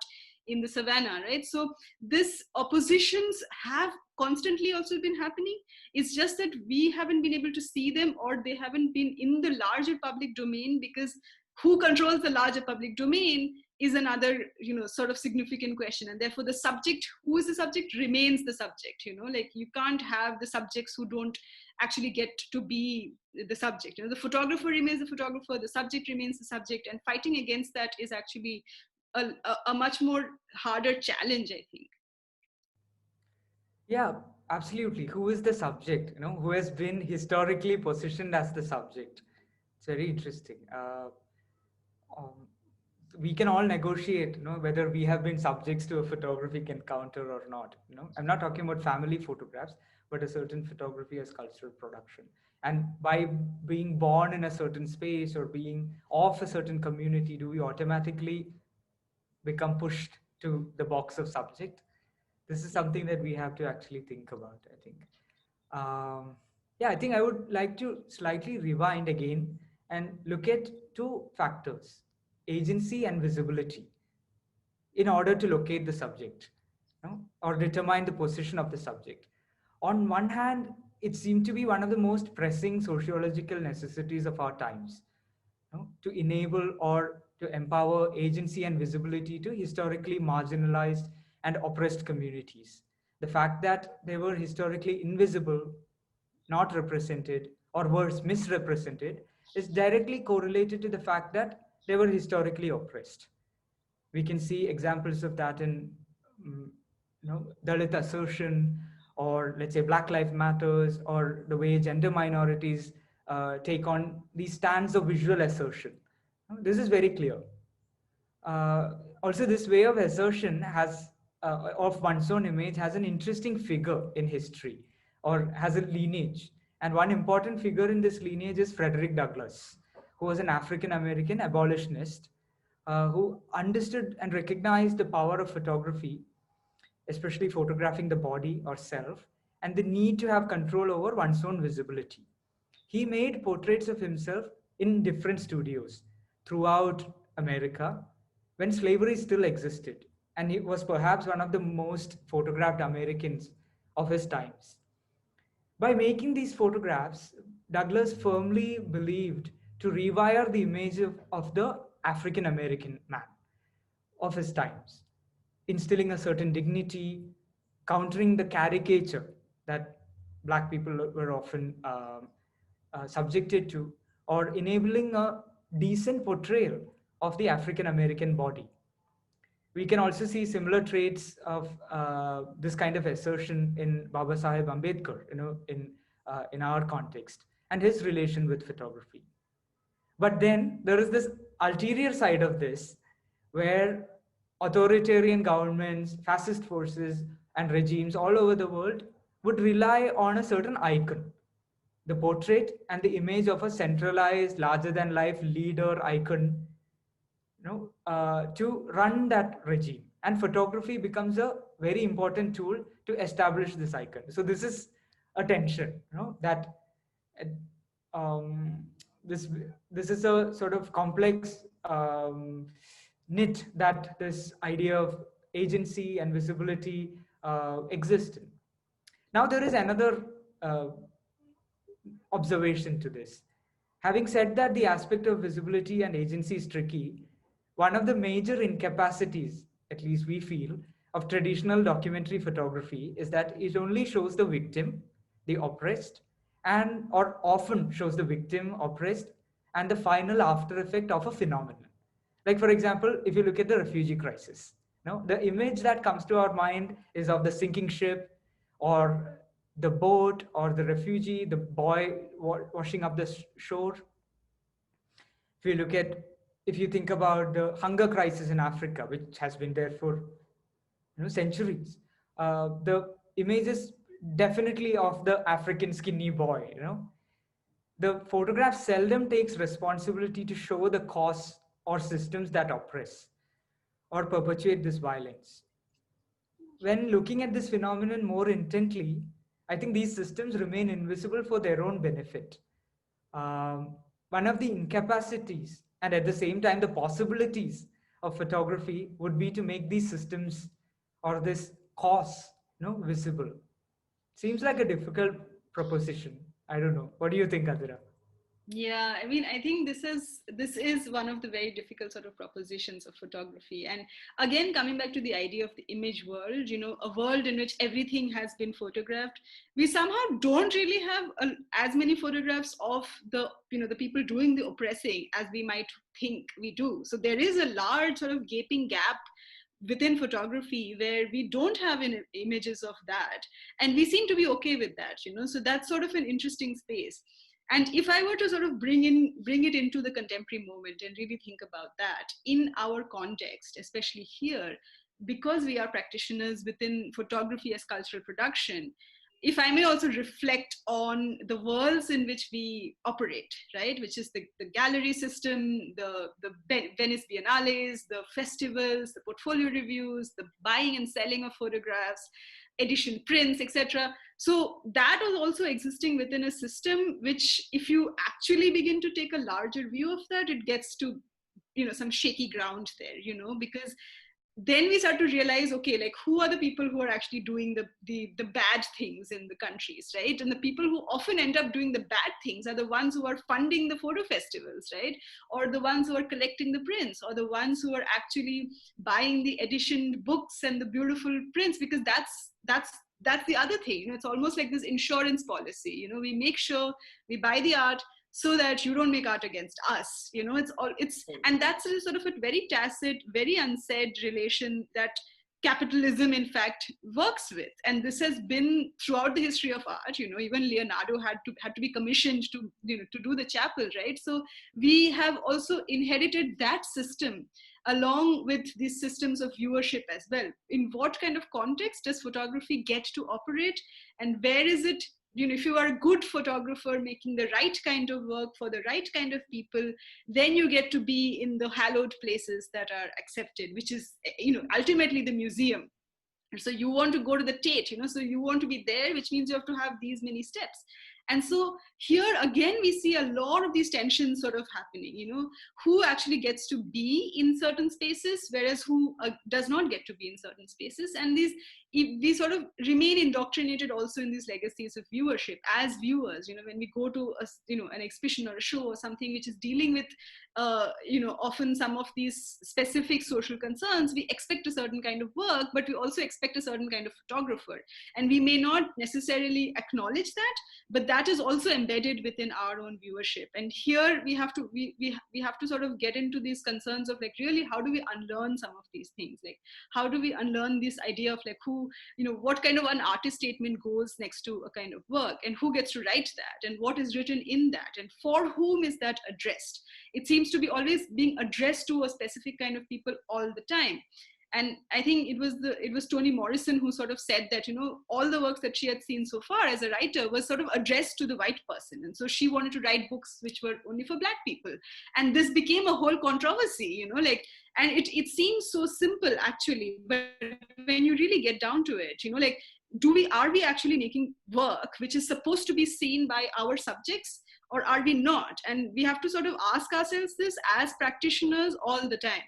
in the savannah, right? So this oppositions have constantly also been happening. It's just that we haven't been able to see them, or they haven't been in the larger public domain, because who controls the larger public domain is another sort of significant question. And therefore the subject, who is the subject, remains the subject. Like you can't have the subjects who don't actually get to be the subject. The photographer remains the photographer, the subject remains the subject, and fighting against that is actually a much more harder challenge, I think. Yeah, absolutely. Who is the subject? Who has been historically positioned as the subject? It's very interesting. We can all negotiate, whether we have been subjects to a photographic encounter or not. I'm not talking about family photographs, but a certain photography as cultural production. And by being born in a certain space or being of a certain community, do we automatically become pushed to the box of subject? This is something that we have to actually think about, I think. I think I would like to slightly rewind again and look at two factors: agency and visibility, in order to locate the subject, or determine the position of the subject. On one hand, it seemed to be one of the most pressing sociological necessities of our times, to enable or to empower agency and visibility to historically marginalized and oppressed communities. The fact that they were historically invisible, not represented, or worse, misrepresented, is directly correlated to the fact that they were historically oppressed. We can see examples of that in Dalit assertion, or let's say Black Lives Matters, or the way gender minorities take on these stands of visual assertion. This is very clear. Also, this way of assertion has of one's own image has an interesting figure in history, or has a lineage. And one important figure in this lineage is Frederick Douglass, who was an African-American abolitionist who understood and recognized the power of photography, especially photographing the body or self, and the need to have control over one's own visibility. He made portraits of himself in different studios throughout America when slavery still existed, and he was perhaps one of the most photographed Americans of his times. By making these photographs, Douglass firmly believed to rewire the image of the African American man of his times, instilling a certain dignity, countering the caricature that Black people were often subjected to, or enabling a decent portrayal of the African American body. We can also see similar traits of this kind of assertion in Baba Saheb Ambedkar, in our context, and his relation with photography. But then there is this ulterior side of this, where authoritarian governments, fascist forces, and regimes all over the world would rely on a certain icon, the portrait and the image of a centralized, larger-than-life leader icon, to run that regime. And photography becomes a very important tool to establish this icon. So this is a tension, that this is a sort of complex knit that this idea of agency and visibility exists in. Now there is another observation to this. Having said that the aspect of visibility and agency is tricky, one of the major incapacities, at least we feel, of traditional documentary photography is that it only shows the victim, the oppressed, or often shows the victim, oppressed, and the final after effect of a phenomenon. Like, for example, if you look at the refugee crisis, the image that comes to our mind is of the sinking ship, or the boat or the refugee, the boy washing up the shore. If you look at, if you think about the hunger crisis in Africa, which has been there for centuries, the images definitely of the African skinny boy, the photograph seldom takes responsibility to show the cause or systems that oppress or perpetuate this violence. When looking at this phenomenon more intently, I think these systems remain invisible for their own benefit. One of the incapacities and at the same time the possibilities of photography would be to make these systems or this cause visible. Seems like a difficult proposition. I don't know. What do you think, Adira? Yeah, I mean, I think this is one of the very difficult sort of propositions of photography. And again, coming back to the idea of the image world, a world in which everything has been photographed, we somehow don't really have as many photographs of the people doing the oppressing as we might think we do. So there is a large sort of gaping gap within photography where we don't have images of that, and we seem to be okay with that. So that's sort of an interesting space. And if I were to sort of bring it into the contemporary moment and really think about that in our context, especially here, because we are practitioners within photography as cultural production, if I may also reflect on the worlds in which we operate, right, which is the gallery system, the Venice Biennales, the festivals, the portfolio reviews, the buying and selling of photographs, edition prints, etc. So that was also existing within a system which, if you actually begin to take a larger view of that, it gets to some shaky ground there, because then we start to realize, okay, like who are the people who are actually doing the bad things in the countries, right? And the people who often end up doing the bad things are the ones who are funding the photo festivals, right? Or the ones who are collecting the prints, or the ones who are actually buying the editioned books and the beautiful prints, because that's the other thing. It's almost like this insurance policy. We make sure we buy the art so that you don't make art against us. And that's a sort of a very tacit, very unsaid relation that capitalism in fact works with. And this has been throughout the history of art. Even Leonardo had to be commissioned to do the chapel, right? So we have also inherited that system along with these systems of viewership as well. In what kind of context does photography get to operate, and where is it? If you are a good photographer making the right kind of work for the right kind of people, then you get to be in the hallowed places that are accepted, which is, ultimately the museum. So you want to go to the Tate, so you want to be there, which means you have to have these many steps. And so here again, we see a lot of these tensions sort of happening, who actually gets to be in certain spaces, whereas who does not get to be in certain spaces. And we sort of remain indoctrinated also in these legacies of viewership as viewers. When we go to an exhibition or a show or something which is dealing with often some of these specific social concerns, we expect a certain kind of work, but we also expect a certain kind of photographer. And we may not necessarily acknowledge that, but that is also embedded within our own viewership. And here we have to sort of get into these concerns of like, really, how do we unlearn some of these things? Like, how do we unlearn this idea of like what kind of an artist statement goes next to a kind of work, and who gets to write that, and what is written in that, and for whom is that addressed? It seems to be always being addressed to a specific kind of people all the time. And I think it was Toni Morrison who sort of said that, all the works that she had seen so far as a writer was sort of addressed to the white person. And so she wanted to write books which were only for Black people. And this became a whole controversy, and it seems so simple actually, but when you really get down to it, are we actually making work which is supposed to be seen by our subjects, or are we not? And we have to sort of ask ourselves this as practitioners all the time.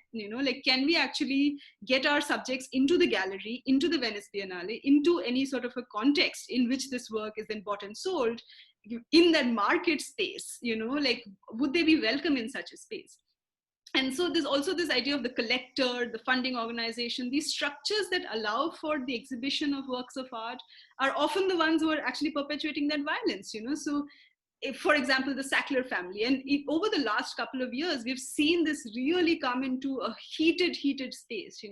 Can we actually get our subjects into the gallery, into the Venice Biennale, into any sort of a context in which this work is then bought and sold in that market space? Would they be welcome in such a space? And so there's also this idea of the collector, the funding organization. These structures that allow for the exhibition of works of art are often the ones who are actually perpetuating that violence. So for example, the Sackler family. And over the last couple of years, we've seen this really come into a heated space.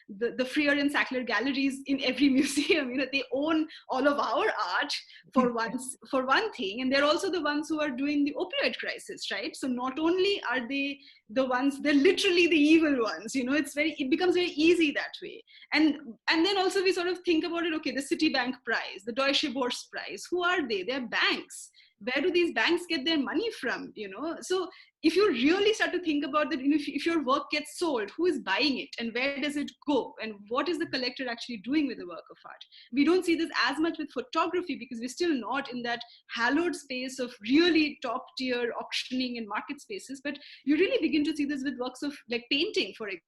The Freer and Sackler galleries in every museum, they own all of our art for one thing, and they're also the ones who are doing the opioid crisis, right? So not only are they the ones, they're literally the evil ones. It becomes very easy that way. And then also we sort of think about it. Okay, the Citibank prize, the Deutsche Börse prize. Who are they? They're banks. Where do these banks get their money from? So if you really start to think about that, if your work gets sold, who is buying it and where does it go? And what is the collector actually doing with the work of art? We don't see this as much with photography because we're still not in that hallowed space of really top tier auctioning and market spaces. But you really begin to see this with works of like painting, for example.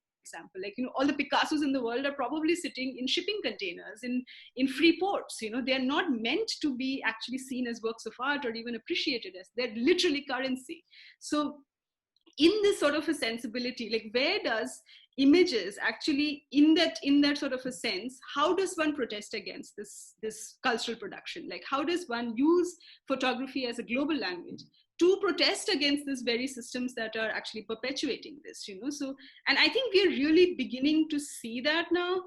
Like, all the Picassos in the world are probably sitting in shipping containers in free ports. They're not meant to be actually seen as works of art or even appreciated as, they're literally currency. So in this sort of a sensibility, like where does images actually, in that sort of a sense, how does one protest against this cultural production? Like, how does one use photography as a global language to protest against these very systems that are actually perpetuating this? So, and I think we're really beginning to see that now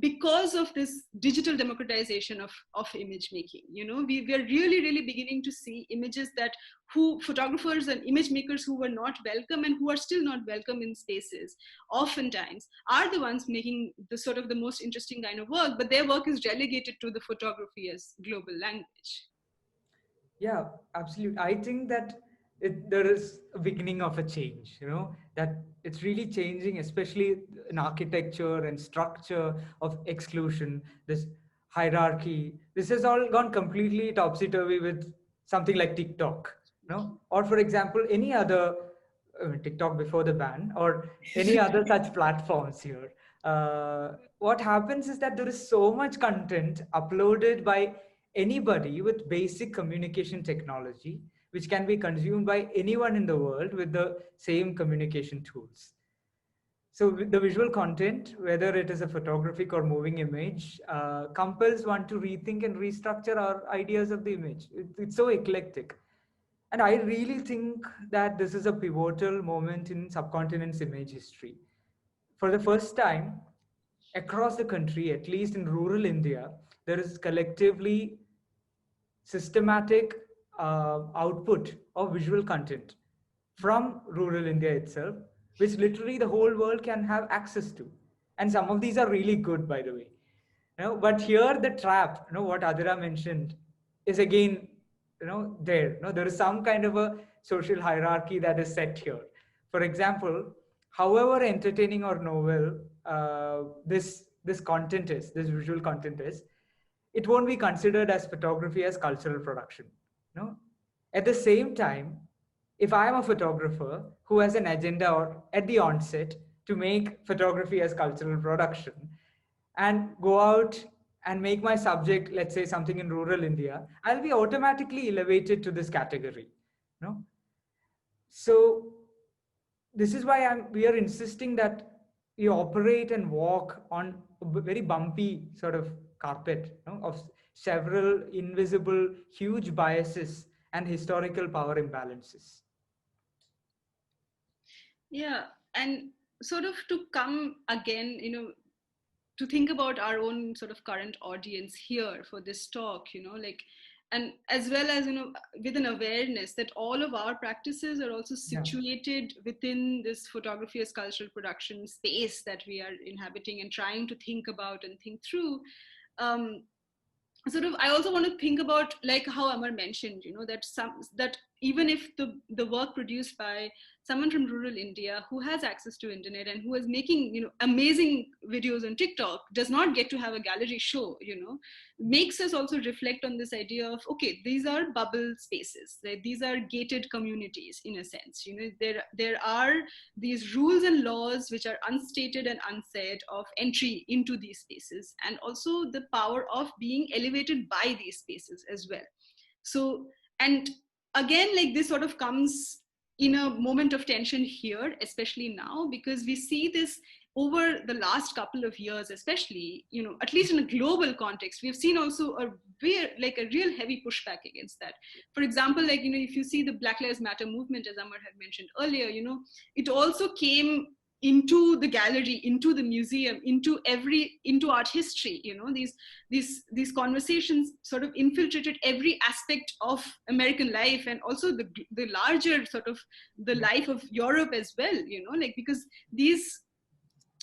because of this digital democratization of image making. We are really beginning to see images that photographers and image makers who were not welcome and who are still not welcome in spaces oftentimes are the ones making the sort of the most interesting kind of work, but their work is relegated to the photography as global language. Yeah, absolutely. I think that there is a beginning of a change, that it's really changing, especially in architecture and structure of exclusion, this hierarchy. This has all gone completely topsy-turvy with something like TikTok, or for example, any other TikTok before the ban or any other such platforms here. What happens is that there is so much content uploaded by anybody with basic communication technology, which can be consumed by anyone in the world with the same communication tools. So the visual content, whether it is a photographic or moving image, compels one to rethink and restructure our ideas of the image. It's so eclectic. And I really think that this is a pivotal moment in subcontinent's image history. For the first time, across the country, at least in rural India, there is collectively systematic output of visual content from rural India itself, which literally the whole world can have access to. And some of these are really good, by the way. But here the trap, what Adira mentioned, is again, there is some kind of a social hierarchy that is set here. For example, however entertaining or novel this content is, this visual content is, it won't be considered as photography as cultural production. At the same time, if I am a photographer who has an agenda or at the onset to make photography as cultural production and go out and make my subject, let's say something in rural India, I'll be automatically elevated to this category. So this is why we are insisting that you operate and walk on a very bumpy sort of carpet of several invisible, huge biases and historical power imbalances. Yeah, and sort of to come again, to think about our own sort of current audience here for this talk, and as well as, with an awareness that all of our practices are also situated within this photography as cultural production space that we are inhabiting and trying to think about and think through. Sort of, I also want to think about, like how Amar mentioned, that even if the work produced by someone from rural India who has access to internet and who is making, amazing videos on TikTok does not get to have a gallery show, makes us also reflect on this idea of, okay, these are bubble spaces, right? These are gated communities in a sense. There are these rules and laws which are unstated and unsaid of entry into these spaces, and also the power of being elevated by these spaces as well. So, and again, like this sort of comes in a moment of tension here, especially now, because we see this over the last couple of years, especially, at least in a global context, we've seen also a real heavy pushback against that. For example, if you see the Black Lives Matter movement, as Amar had mentioned earlier, it also came into the gallery, into the museum, into art history. These conversations sort of infiltrated every aspect of American life, and also the larger sort of the life of Europe as well. Because these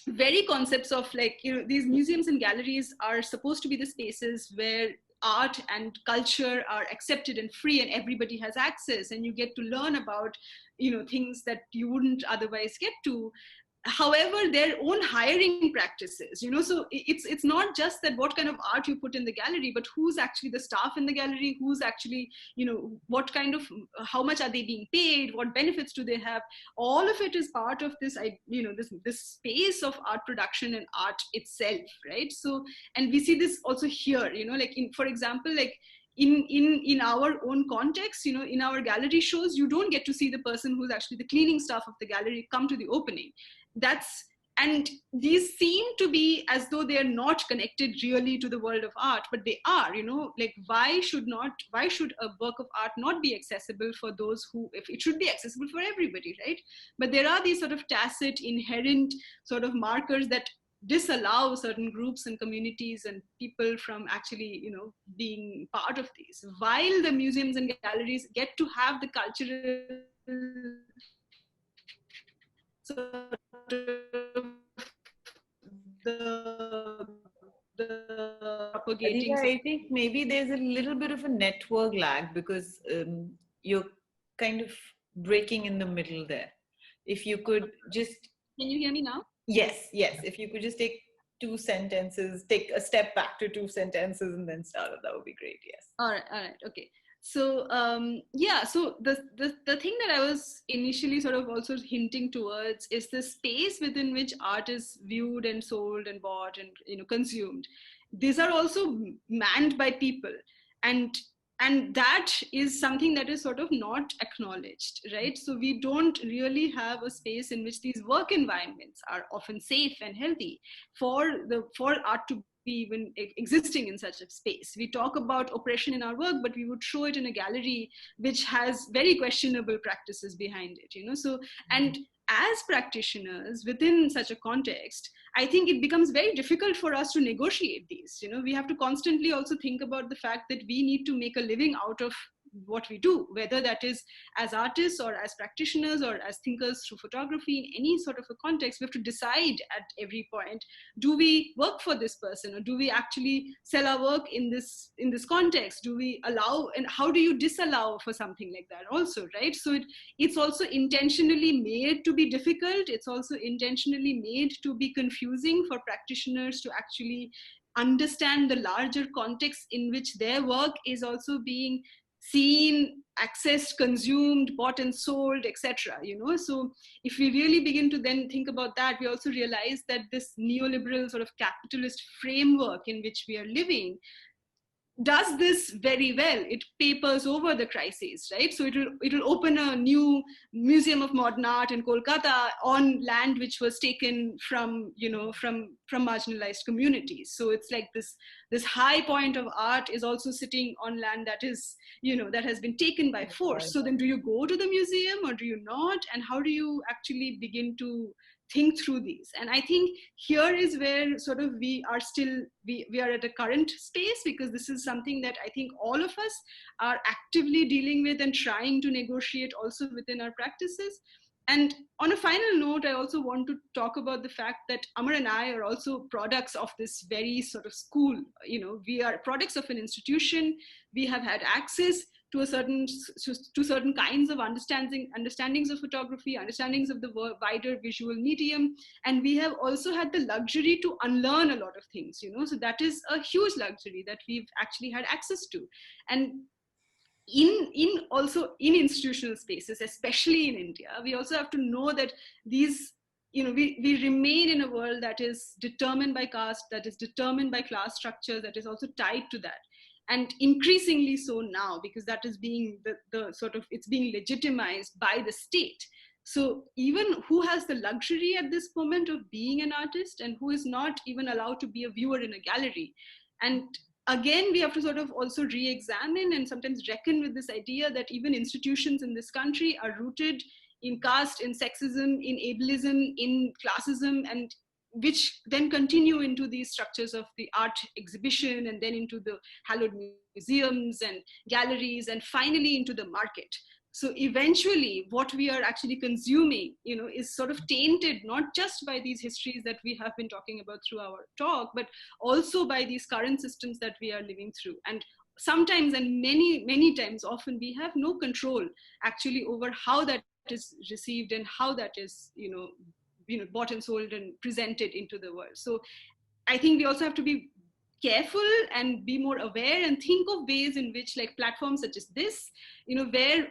very concepts of these museums and galleries are supposed to be the spaces where art and culture are accepted and free, and everybody has access, and you get to learn about things that you wouldn't otherwise get to. However, their own hiring practices, so it's not just that what kind of art you put in the gallery, but who's actually the staff in the gallery, who's actually, what kind of, how much are they being paid, what benefits do they have. All of it is part of this, this space of art production and art itself, right? So, and we see this also here, for example, in our own context, in our gallery shows, you don't get to see the person who's actually the cleaning staff of the gallery come to the opening. And these seem to be as though they are not connected really to the world of art, but they are. Why should a work of art not be accessible for those who, if it should be accessible for everybody, right? But there are these sort of tacit, inherent sort of markers that disallow certain groups and communities and people from actually, being part of these, while the museums and galleries get to have the cultural sort of the propagating. Adira, I think maybe there's a little bit of a network lag, because you're kind of breaking in the middle there. If you could just... Can you hear me now? Yes. If you could just take 2 sentences, take a step back to 2 sentences and then start it, that would be great. Yes. All right. Okay. So so the thing that I was initially sort of also hinting towards is the space within which art is viewed and sold and bought and consumed. These are also manned by people, and that is something that is sort of not acknowledged, right? So we don't really have a space in which these work environments are often safe and healthy for art to be even existing in such a space. We talk about oppression in our work, but we would show it in a gallery which has very questionable practices behind it, so, and as practitioners within such a context, I think it becomes very difficult for us to negotiate these. We have to constantly also think about the fact that we need to make a living out of what we do, whether that is as artists or as practitioners or as thinkers through photography. In any sort of a context, we have to decide at every point, do we work for this person, or do we actually sell our work in this context? Do we allow, and how do you disallow for something like that also, right? So it's also intentionally made to be difficult. It's also intentionally made to be confusing for practitioners to actually understand the larger context in which their work is also being seen, accessed, consumed, bought and sold, etc. So if we really begin to then think about that, we also realize that this neoliberal sort of capitalist framework in which we are living does this very well. It papers over the crises, right? So it'll open a new museum of modern art in Kolkata on land which was taken from marginalized communities. So it's like this high point of art is also sitting on land that is, that has been taken by force. So then do you go to the museum or do you not? And how do you actually begin to think through these? And I think here is where sort of we are at a current space, because this is something that I think all of us are actively dealing with and trying to negotiate also within our practices. And on a final note, I also want to talk about the fact that Amar and I are also products of this very sort of school. We are products of an institution. We have had access to certain kinds of understandings of photography, understandings of the wider visual medium, and we have also had the luxury to unlearn a lot of things. So that is a huge luxury that we've actually had access to. And in institutional spaces, especially in India, we also have to know that these, we remain in a world that is determined by caste, that is determined by class structure, that is also tied to that. And increasingly so now, because that is being the sort of, it's being legitimized by the state. So even who has the luxury at this moment of being an artist and who is not even allowed to be a viewer in a gallery? And again, we have to sort of also re-examine and sometimes reckon with this idea that even institutions in this country are rooted in caste, in sexism, in ableism, in classism, and which then continue into these structures of the art exhibition and then into the hallowed museums and galleries and finally into the market. So eventually what we are actually consuming, is sort of tainted not just by these histories that we have been talking about through our talk, but also by these current systems that we are living through. And sometimes, and many times, often we have no control actually over how that is received and how that is bought and sold and presented into the world. So I think we also have to be careful and be more aware and think of ways in which, like, platforms such as this, where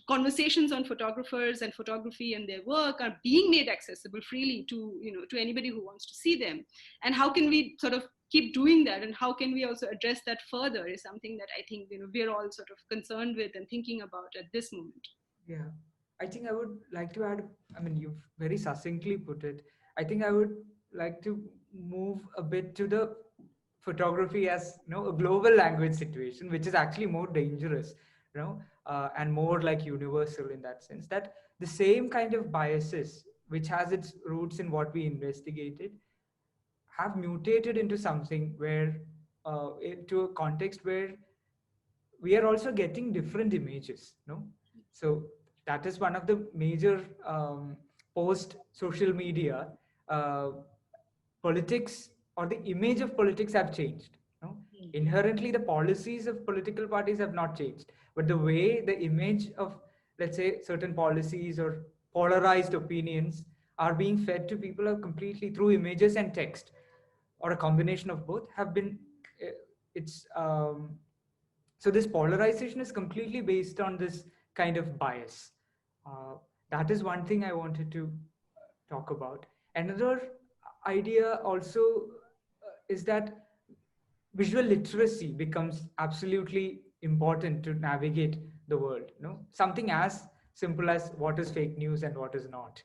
conversations on photographers and photography and their work are being made accessible freely to to anybody who wants to see them. And how can we sort of keep doing that, and how can we also address that further, is something that I think we're all sort of concerned with and thinking about at this moment. Yeah, I think I would like to add, I mean, you've very succinctly put it. I think I would like to move a bit to the photography as a global language situation, which is actually more dangerous, and more like universal, in that sense that the same kind of biases which has its roots in what we investigated have mutated into something where into a context where we are also getting different images, so that is one of the major post social media uh, politics, or the image of politics have changed. Inherently the policies of political parties have not changed, but the way the image of, let's say, certain policies or polarized opinions are being fed to people are completely through images and text, or a combination of both, have been it's so this polarization is completely based on this kind of bias. uh, that is one thing I wanted to talk about. Another idea also is that visual literacy becomes absolutely important to navigate the world. Something as simple as what is fake news and what is not,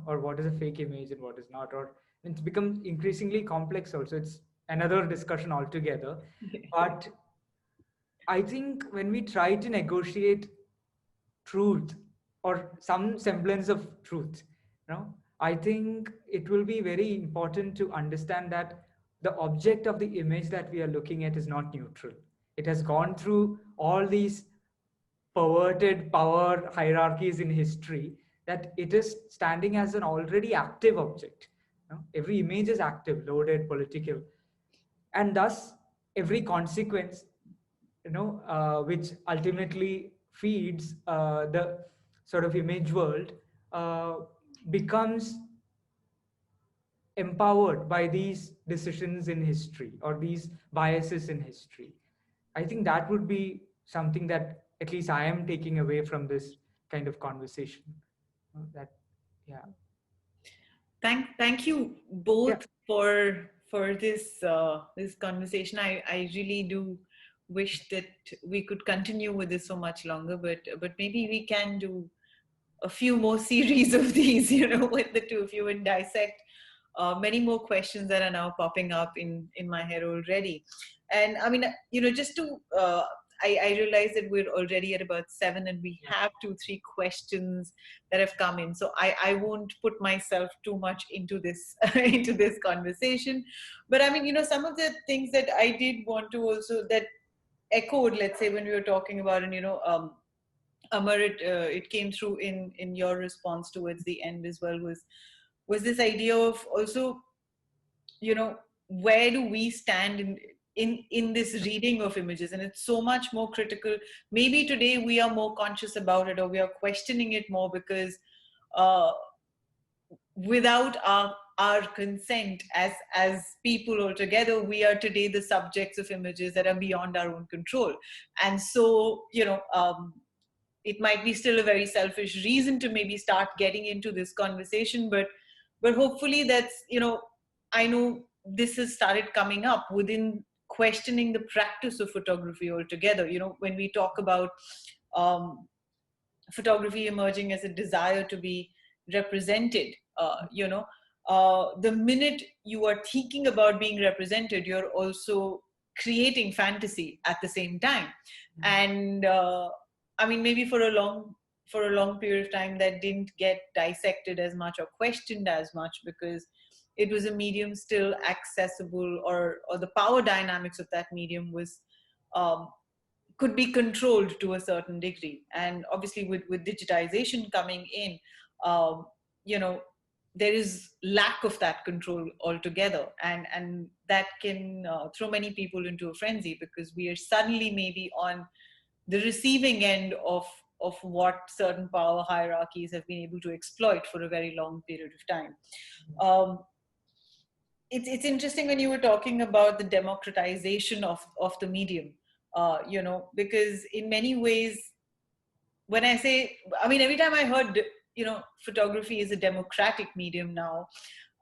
or what is a fake image and what is not, or it's become increasingly complex also. It's another discussion altogether. But I think when we try to negotiate truth, or some semblance of truth, I think it will be very important to understand that the object of the image that we are looking at is not neutral. It has gone through all these perverted power hierarchies in history, that it is standing as an already active object. Every image is active, loaded, political, and thus every consequence, which ultimately feeds the sort of image world, uh, becomes empowered by these decisions in history or these biases in history. I think that would be something that at least I am taking away from this kind of conversation. That, yeah. Thank you Yeah. both for this conversation. I really do wish that we could continue with this so much longer, but maybe we can do a few more series of these, with the two of you, and dissect many more questions that are now popping up in my head already. And I mean, just to I realize that we're already at about 7 and we have 2-3 questions that have come in. So I won't put myself too much into this into this conversation. But I mean, some of the things that I did want to also that echoed, let's say, when we were talking about, and Amar, it came through in your response towards the end as well, was this idea of also, where do we stand in this reading of images? And it's so much more critical. Maybe today we are more conscious about it, or we are questioning it more because uh, without our consent as people altogether, we are today the subjects of images that are beyond our own control. And so, it might be still a very selfish reason to maybe start getting into this conversation, but hopefully that's, I know this has started coming up within questioning the practice of photography altogether. When we talk about photography emerging as a desire to be represented. The minute you are thinking about being represented, you're also creating fantasy at the same time. And I mean, maybe for a long period of time that didn't get dissected as much or questioned as much, because it was a medium still accessible, or the power dynamics of that medium was could be controlled to a certain degree. And obviously with digitization coming in, um, you know there is lack of that control altogether, and that can throw many people into a frenzy, because we are suddenly maybe on the receiving end of what certain power hierarchies have been able to exploit for a very long period of time. um, it's interesting when you were talking about the democratization of the medium, because in many ways, when I say, I mean, every time I heard, photography is a democratic medium now,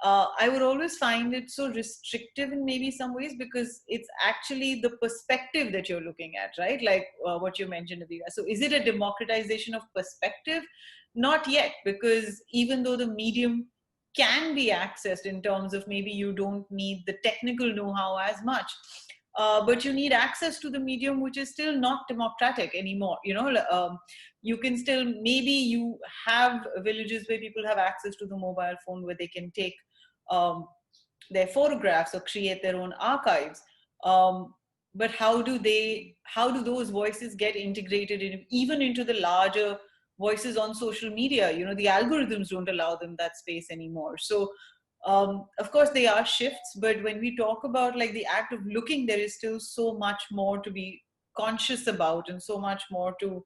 I would always find it so restrictive in maybe some ways, because it's actually the perspective that you're looking at, right? Like what you mentioned, Adira. So is it a democratization of perspective? Not yet, because even though the medium can be accessed in terms of maybe you don't need the technical know-how as much, but you need access to the medium, which is still not democratic anymore. You can still, maybe you have villages where people have access to the mobile phone, where they can take um, their photographs or create their own archives. But how do those voices get integrated even into the larger voices on social media? The algorithms don't allow them that space anymore. So of course there are shifts, but when we talk about like the act of looking, there is still so much more to be conscious about, and so much more to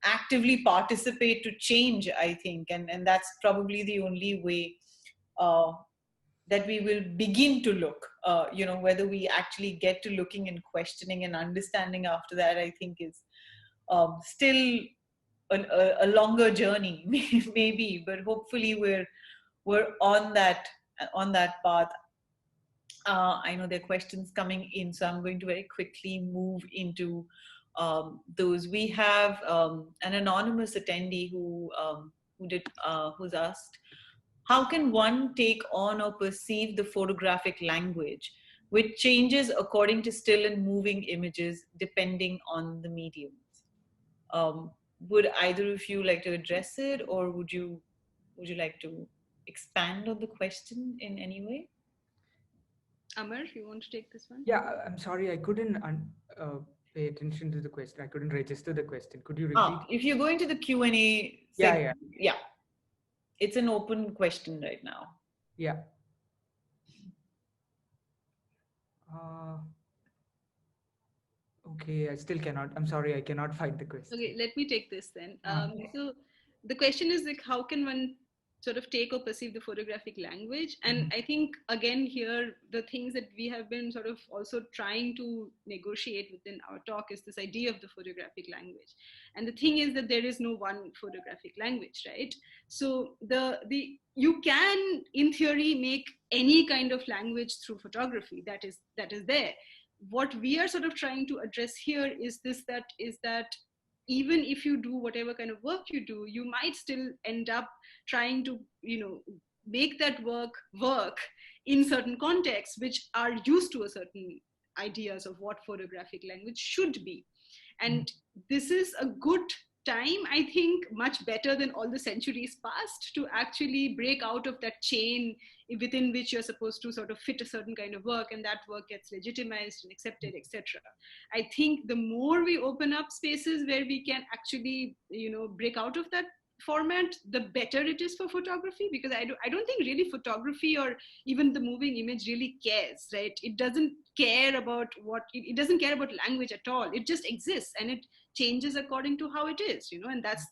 actively participate to change, I think. And that's probably the only way uh, that we will begin to look. Whether we actually get to looking and questioning and understanding after that, I think is still a longer journey, maybe. But hopefully we're on that path. I know there are questions coming in, so I'm going to very quickly move into those. We have an anonymous attendee who's asked, how can one take on or perceive the photographic language, which changes according to still and moving images depending on the mediums? Would either of you like to address it, or would you like to expand on the question in any way? Amar, you want to take this one? Yeah, I'm sorry, I couldn't pay attention to the question. I couldn't register the question. Could you repeat? If you go into the Q&A Yeah. It's an open question right now. Yeah. Okay, I still cannot. I'm sorry, I cannot find the question. Okay, let me take this then. So the question is like, how can one sort of take or perceive the photographic language? And I think, again, here, the things that we have been sort of also trying to negotiate within our talk is this idea of the photographic language. And the thing is that there is no one photographic language, right? So you can, in theory, make any kind of language through photography that is there. What we are sort of trying to address here is that even if you do whatever kind of work you do, you might still end up trying to make that work in certain contexts which are used to a certain ideas of what photographic language should be. And this is a good time, I think, much better than all the centuries past, to actually break out of that chain within which you're supposed to sort of fit a certain kind of work, and that work gets legitimized and accepted, etc. I think the more we open up spaces where we can actually break out of that format, the better it is for photography, because I don't think really photography or even the moving image really cares, right? It doesn't care about it doesn't care about language at all. It just exists, and it changes according to how it is, and that's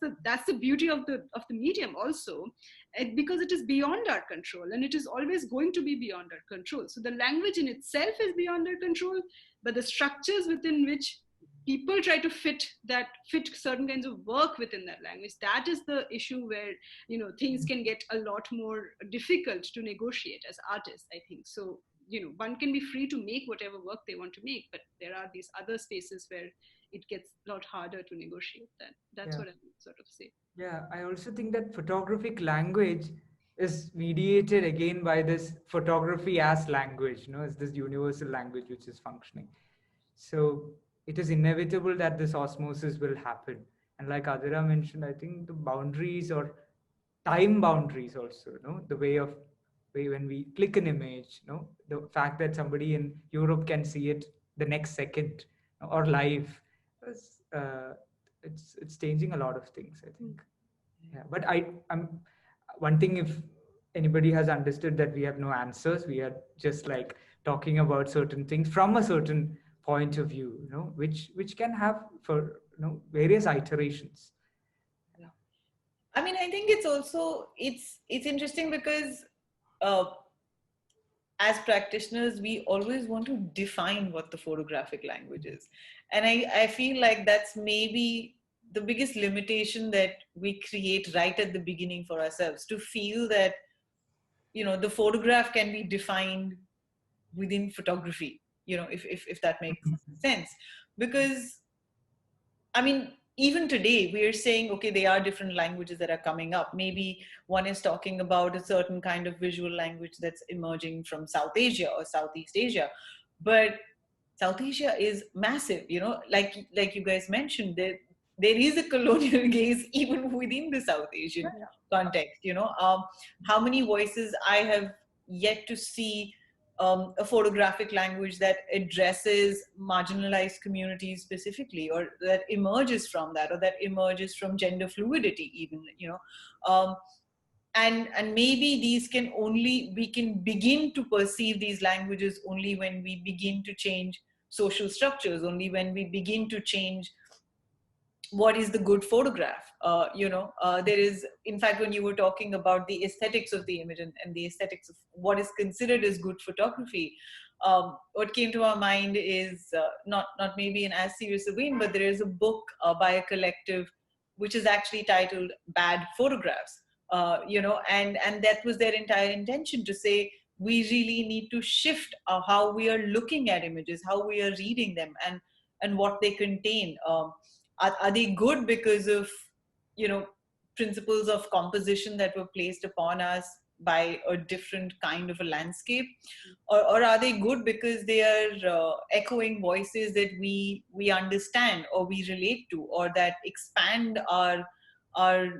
the beauty of the medium also, because it is beyond our control, and it is always going to be beyond our control. So the language in itself is beyond our control, but the structures within which people try to fit certain kinds of work within that language, that is the issue where things can get a lot more difficult to negotiate as artists, I think. So one can be free to make whatever work they want to make, but there are these other spaces where it gets a lot harder to negotiate that. That's what I would sort of say. Yeah, I also think that photographic language is mediated again by this photography as language, as this universal language which is functioning. So it is inevitable that this osmosis will happen. And like Adira mentioned, I think the boundaries or time boundaries also, the way when we click an image, the fact that somebody in Europe can see it the next second or live, is, it's changing a lot of things, I think. Yeah, but I'm one thing, if anybody has understood that we have no answers, we are just like talking about certain things from a certain point of view, which can have for various iterations. Yeah. I mean, I think it's also it's interesting because uh, as practitioners, we always want to define what the photographic language is. And I feel like that's maybe the biggest limitation that we create right at the beginning for ourselves, to feel that, the photograph can be defined within photography, if that makes sense. Because, I mean, even today, we are saying, okay, there are different languages that are coming up. Maybe one is talking about a certain kind of visual language that's emerging from South Asia or Southeast Asia. But South Asia is massive, like you guys mentioned, there is a colonial gaze even within the South Asian context, how many voices I have yet to see a photographic language that addresses marginalized communities specifically, or that emerges from that, or that emerges from gender fluidity even, and maybe we can begin to perceive these languages only when we begin to change social structures, only when we begin to change what is the good photograph. There is, in fact, when you were talking about the aesthetics of the image, and the aesthetics of what is considered as good photography, what came to our mind is not maybe in as serious a vein, but there is a book by a collective which is actually titled Bad Photographs. And that was their entire intention, to say we really need to shift how we are looking at images, how we are reading them, and what they contain. Are they good because of, principles of composition that were placed upon us by a different kind of a landscape, or are they good because they are echoing voices that we understand, or we relate to, or that expand our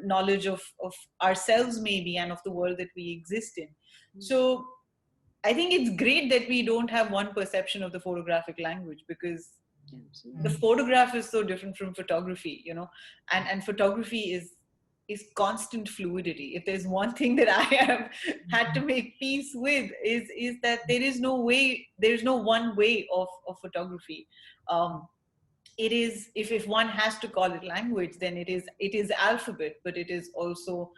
knowledge of ourselves maybe, and of the world that we exist in? So I think it's great that we don't have one perception of the photographic language, because the photograph is so different from photography, and photography is constant fluidity. If there's one thing that I have had to make peace with, is that there's no one way of photography. It is, if one has to call it language, then it is alphabet, but it is also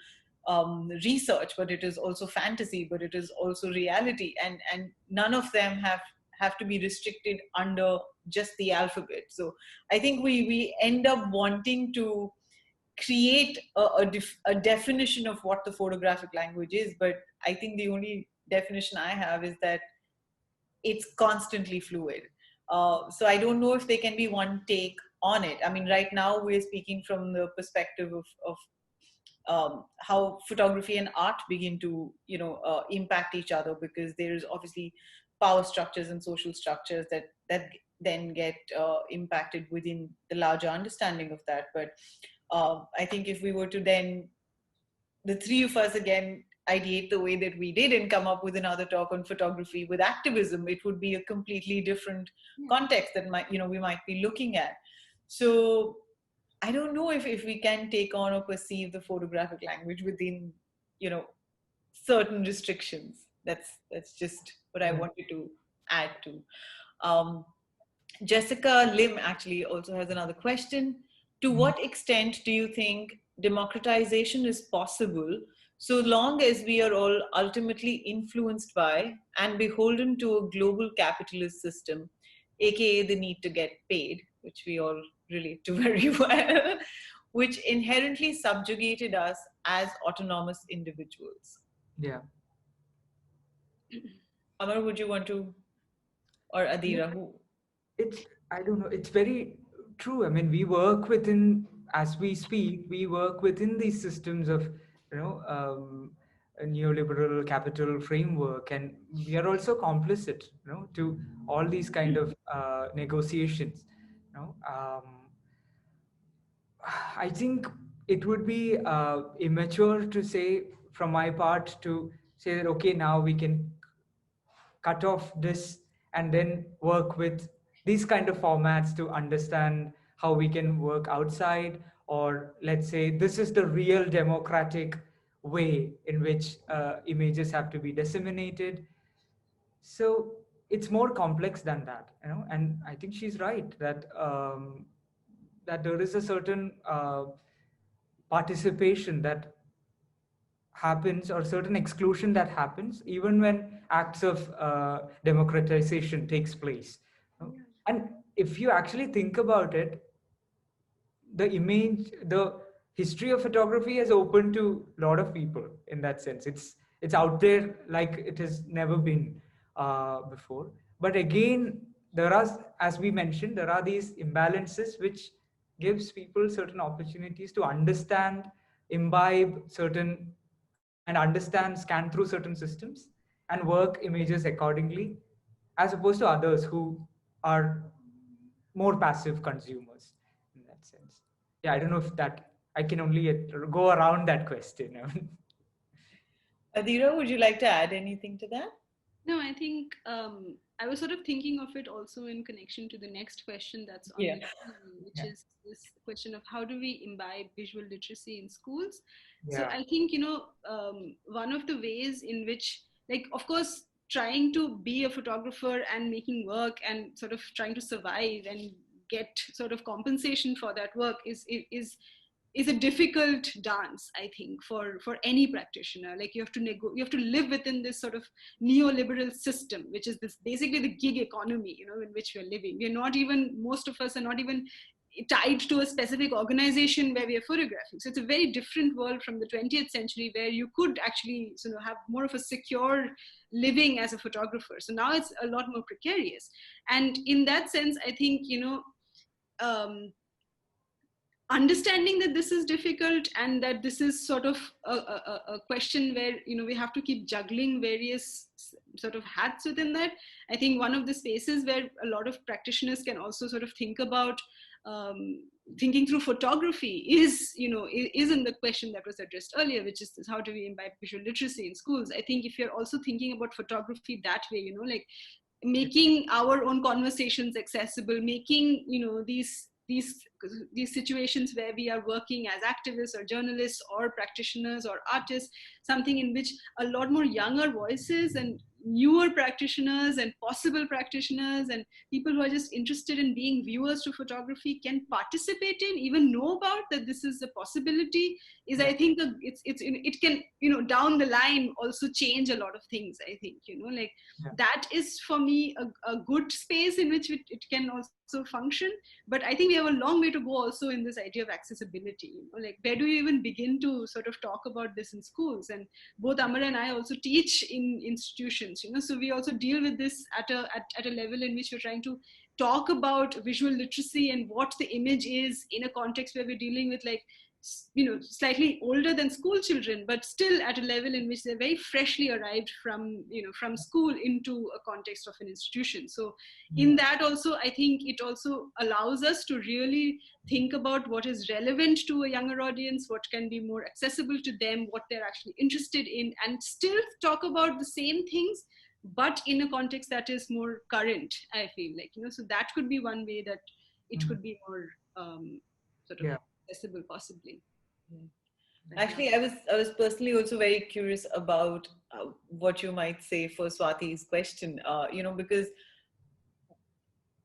research, but it is also fantasy, but it is also reality, and none of them have to be restricted under just the alphabet. So I think we end up wanting to create a definition of what the photographic language is, but I think the only definition I have is that it's constantly fluid. So I don't know if there can be one take on it. I mean, right now we're speaking from the perspective of how photography and art begin to impact each other, because there is obviously power structures and social structures that then get impacted within the larger understanding of that. But I think if we were to then, the three of us again, ideate the way that we did and come up with another talk on photography with activism, it would be a completely different context that we might be looking at. So I don't know if we can take on or perceive the photographic language within, certain restrictions. That's just what I wanted to add to. Jessica Lim actually also has another question. To what extent do you think democratization is possible, so long as we are all ultimately influenced by and beholden to a global capitalist system, aka the need to get paid, which we all relate to very well, which inherently subjugated us as autonomous individuals? Yeah. Amar, would you want to, or Adira, who? I don't know, it's very True. I mean, we work within, as we speak, we work within these systems of, a neoliberal capital framework, and we are also complicit, to all these kind of negotiations. I think it would be immature to say, from my part, to say that okay, now we can cut off this and then work with these kind of formats to understand how we can work outside, or let's say this is the real democratic way in which images have to be disseminated. So it's more complex than that, and I think she's right that that there is a certain participation that happens, or certain exclusion that happens even when acts of democratization takes place. And if you actually think about it, the history of photography has opened to a lot of people. In that sense, it's out there like it has never been before. But again, there are, as we mentioned, there are these imbalances which gives people certain opportunities to understand, imbibe certain, and understand, scan through certain systems and work images accordingly, as opposed to others who are more passive consumers in that sense. Yeah, I don't know if that, I can only go around that question. Adira, would you like to add anything to that? No, I think I was sort of thinking of it also in connection to the next question that's on Yeah. the screen, which Yeah. is this question of how do we imbibe visual literacy in schools? So Yeah. I think, one of the ways in which, like, of course, trying to be a photographer and making work and sort of trying to survive and get sort of compensation for that work is a difficult dance, I think, for any practitioner. Like, you have to live within this sort of neoliberal system, which is this basically the gig economy, in which we're living. Most of us are not even tied to a specific organization where we are photographing. So it's a very different world from the 20th century, where you could actually have more of a secure living as a photographer. So now it's a lot more precarious. And in that sense, I think, um, understanding that this is difficult and that this is sort of a question where we have to keep juggling various sort of hats within that. I think one of the spaces where a lot of practitioners can also sort of think about thinking through photography is in the question that was addressed earlier, which is this, how do we imbibe visual literacy in schools? I think if you're also thinking about photography that way, like making our own conversations accessible, making these situations where we are working as activists or journalists or practitioners or artists, something in which a lot more younger voices and newer practitioners and possible practitioners and people who are just interested in being viewers to photography can participate in, even know about that this is a possibility, is, I think, it can down the line also change a lot of things. I think like that is for me a good space in which it can also function. But I think we have a long way to go also in this idea of accessibility. Like, where do you even begin to sort of talk about this in schools? And both Amar and I also teach in institutions, so we also deal with this at a level in which we're trying to talk about visual literacy and what the image is in a context where we're dealing with, like, slightly older than school children, but still at a level in which they're very freshly arrived from school into a context of an institution. So in that also, I think it also allows us to really think about what is relevant to a younger audience, what can be more accessible to them, what they're actually interested in, and still talk about the same things, but in a context that is more current, I feel like, so that could be one way that it could be more sort of accessible, possibly. Actually, I was personally also very curious about what you might say for Swati's question, because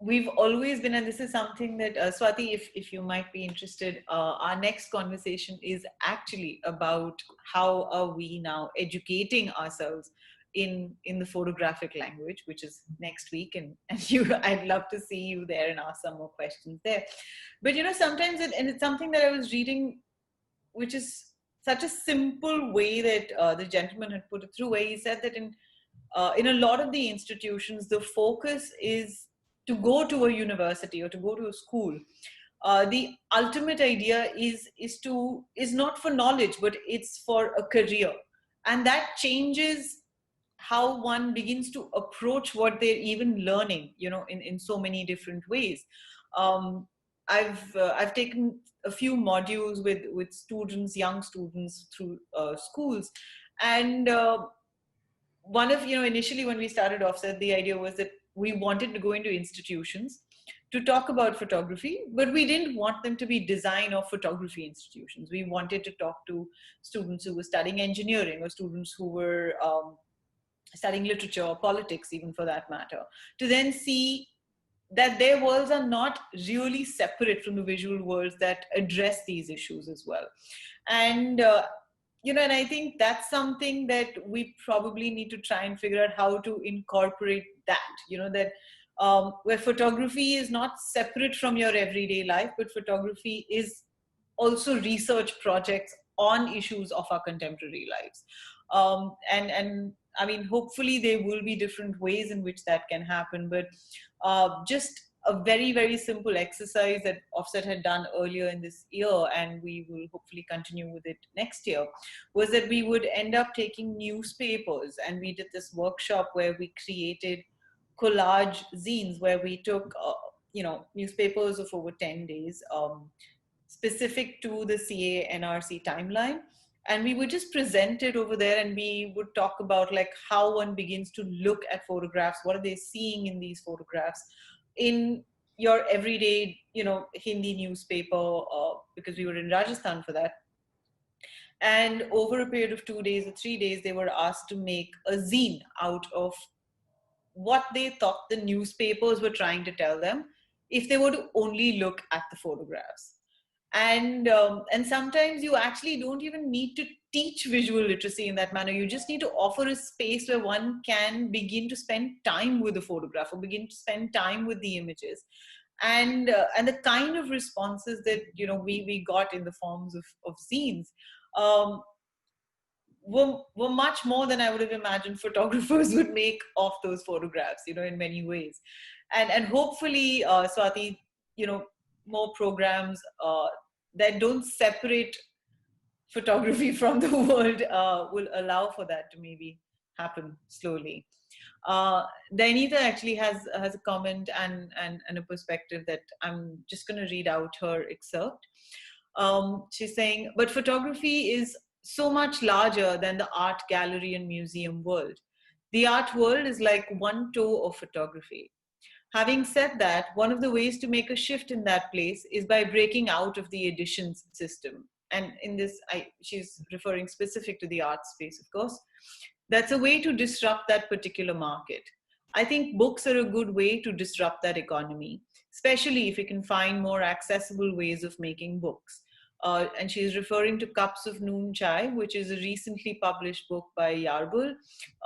we've always been, and this is something that Swati, if you might be interested, our next conversation is actually about how are we now educating ourselves in the photographic language, which is next week, and I'd love to see you there and ask some more questions there. But sometimes and it's something that I was reading, which is such a simple way that the gentleman had put it through, where he said that in a lot of the institutions, the focus is to go to a university or to go to a school, the ultimate idea is not for knowledge, but it's for a career, and that changes how one begins to approach what they're even learning, in so many different ways. um, I've taken a few modules with students, young students, through schools, and one of, initially when we started Offset, the idea was that we wanted to go into institutions to talk about photography, but we didn't want them to be design or photography institutions. We wanted to talk to students who were studying engineering, or students who were studying literature or politics, even for that matter, to then see that their worlds are not really separate from the visual worlds that address these issues as well. And and I think that's something that we probably need to try and figure out how to incorporate that, that where photography is not separate from your everyday life, but photography is also research projects on issues of our contemporary lives. And I mean, hopefully there will be different ways in which that can happen, but just a very, very simple exercise that Offset had done earlier in this year, and we will hopefully continue with it next year, was that we would end up taking newspapers, and we did this workshop where we created collage zines, where we took newspapers of over 10 days, specific to the CA NRC timeline, and we would just present it over there, and we would talk about like how one begins to look at photographs, what are they seeing in these photographs in your everyday Hindi newspaper, because we were in Rajasthan for that. And over a period of 2 days or 3 days, they were asked to make a zine out of what they thought the newspapers were trying to tell them if they were to only look at the photographs. And sometimes you actually don't even need to teach visual literacy in that manner. You just need to offer a space where one can begin to spend time with the photograph, or begin to spend time with the images. And the kind of responses that we got in the forms of zines were much more than I would have imagined photographers would make of those photographs, in many ways. And hopefully, Swati, more programs that don't separate photography from the world will allow for that to maybe happen slowly. Dainita actually has a comment and a perspective that I'm just going to read out her excerpt. She's saying, but photography is so much larger than the art gallery and museum world. The art world is like one toe of photography. Having said that, one of the ways to make a shift in that place is by breaking out of the editions system. And in this, she's referring specific to the art space, of course. That's a way to disrupt that particular market. I think books are a good way to disrupt that economy, especially if you can find more accessible ways of making books. And she's referring to Cups of Noon Chai, which is a recently published book by Yarbul.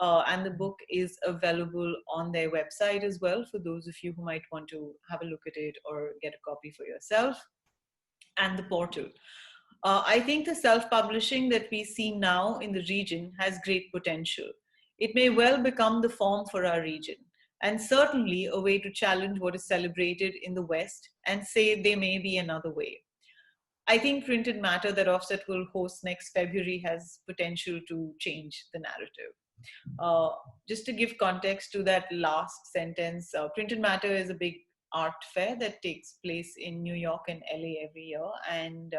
And the book is available on their website as well, for those of you who might want to have a look at it or get a copy for yourself, and the portal. I think the self-publishing that we see now in the region has great potential. It may well become the form for our region, and certainly a way to challenge what is celebrated in the West and say there may be another way. I think printed matter that Offset will host next February has potential to change the narrative. Just to give context to that last sentence, printed matter is a big art fair that takes place in New York and LA every year. And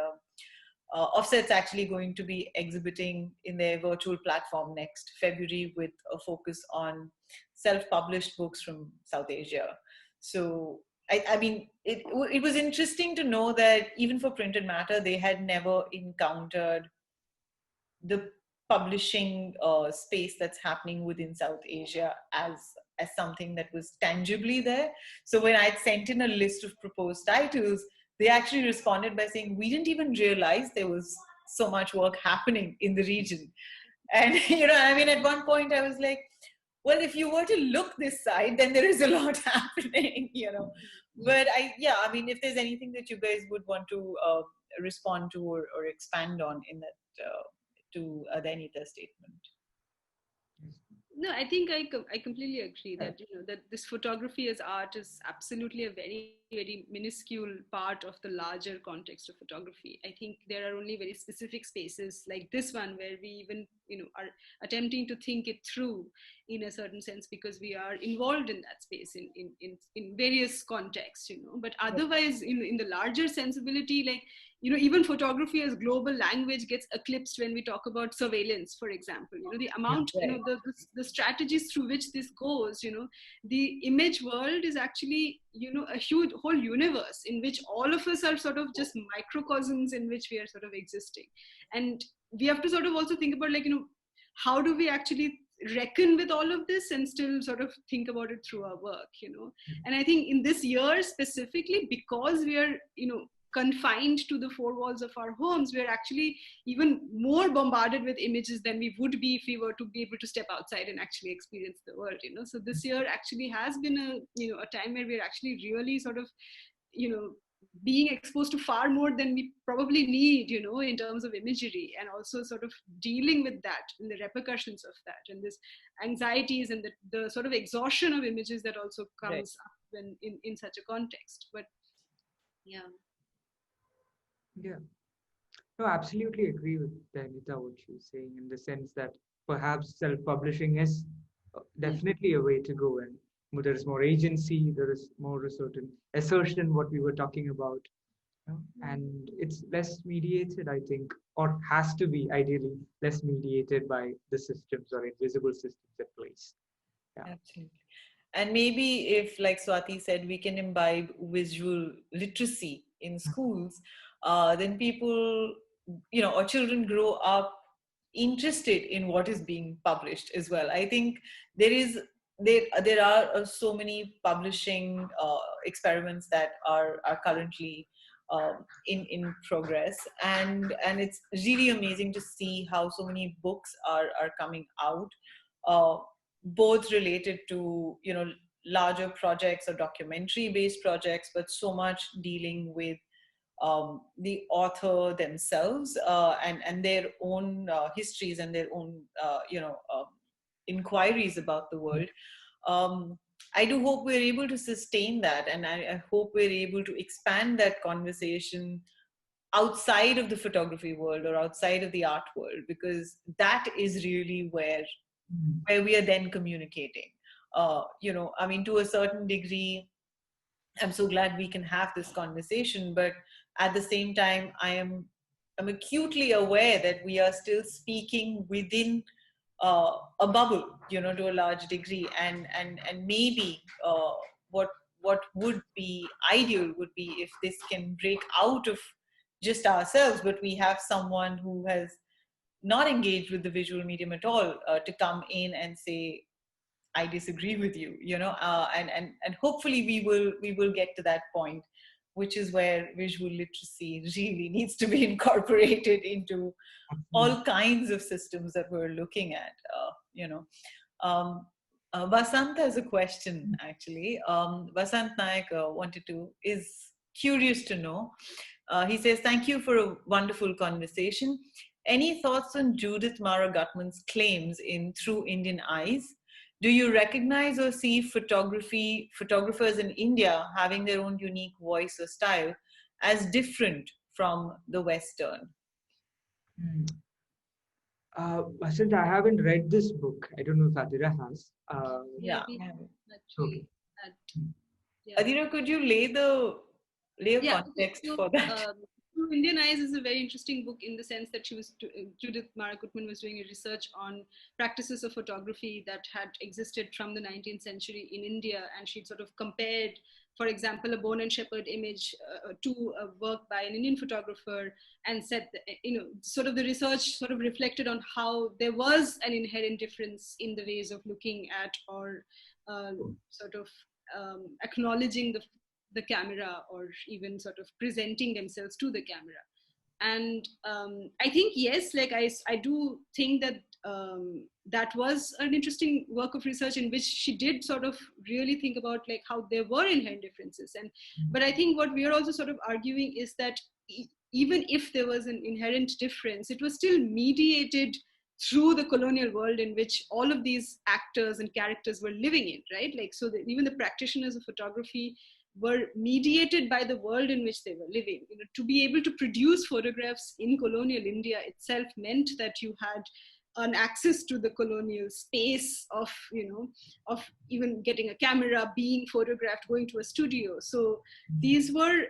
Offset's actually going to be exhibiting in their virtual platform next February with a focus on self-published books from South Asia. So I mean, it was interesting to know that even for printed matter, they had never encountered the publishing space that's happening within South Asia as something that was tangibly there. So when I'd sent in a list of proposed titles, they actually responded by saying, we didn't even realize there was so much work happening in the region. And, I mean, at one point I was like, well, if you were to look this side, then there is a lot happening, But I mean, if there's anything that you guys would want to respond to or expand on in that, to Dainita's statement. No, I think I completely agree that that this photography as art is absolutely a very very minuscule part of the larger context of photography. I think there are only very specific spaces like this one where we even are attempting to think it through in a certain sense because we are involved in that space in various contexts, But otherwise, in the larger sensibility, like even photography as global language gets eclipsed when we talk about surveillance, for example. The amount, the strategies through which this goes, the image world is actually, a huge whole universe in which all of us are sort of just microcosms in which we are sort of existing. And we have to sort of also think about, like, how do we actually reckon with all of this and still sort of think about it through our work, And I think in this year specifically, because we are, confined to the four walls of our homes, we're actually even more bombarded with images than we would be if we were to be able to step outside and actually experience the world. So this year actually has been a time where we're actually really sort of being exposed to far more than we probably need, in terms of imagery, and also sort of dealing with that and the repercussions of that, and this anxieties and the sort of exhaustion of images that also comes up when in such a context. But yeah. Yeah. No, absolutely agree with Anita, what she was saying, in the sense that perhaps self-publishing is definitely a way to go, and there is more agency, there is more a certain assertion, what we were talking about, and it's less mediated, I think, or has to be ideally less mediated by the systems or invisible systems at place. Yeah. Absolutely. And maybe if, like Swati said, we can imbibe visual literacy in schools, then people, or children grow up interested in what is being published as well. I think there are so many publishing experiments that are currently in progress, and it's really amazing to see how so many books are coming out, both related to larger projects or documentary based projects, but so much dealing with the author themselves, and their own histories and their own inquiries about the world. I do hope we're able to sustain that, and I hope we're able to expand that conversation outside of the photography world or outside of the art world, because that is really where we are then communicating. I mean, to a certain degree, I'm so glad we can have this conversation, but at the same time, I'm acutely aware that we are still speaking within a bubble, to a large degree, and maybe what would be ideal would be if this can break out of just ourselves, but we have someone who has not engaged with the visual medium at all to come in and say, I disagree with you, and hopefully we will get to that point, which is where visual literacy really needs to be incorporated into all kinds of systems that we're looking at. Vasant has a question, actually. Vasant Naik is curious to know. He says, thank you for a wonderful conversation. Any thoughts on Judith Mara Gutman's claims in Through Indian Eyes? Do you recognize or see photographers in India having their own unique voice or style as different from the Western? Vasant, I haven't read this book. I don't know if Adira has. Yeah. Okay. Adira, could you lay a context for that? Through Indian Eyes is a very interesting book in the sense that Judith Mara Gutman was doing a research on practices of photography that had existed from the 19th century in India, and she'd sort of compared, for example, a Bone and Shepherd image to a work by an Indian photographer, and said that, sort of the research sort of reflected on how there was an inherent difference in the ways of looking at or sort of acknowledging the camera, or even sort of presenting themselves to the camera. And I think, yes, like I do think that that was an interesting work of research in which she did sort of really think about like how there were inherent differences. But I think what we are also sort of arguing is that even if there was an inherent difference, it was still mediated through the colonial world in which all of these actors and characters were living in, right? Like, so that even the practitioners of photography were mediated by the world in which they were living. You know, to be able to produce photographs in colonial India itself meant that you had an access to the colonial space of, you know, of even getting a camera, being photographed, going to a studio. So these were,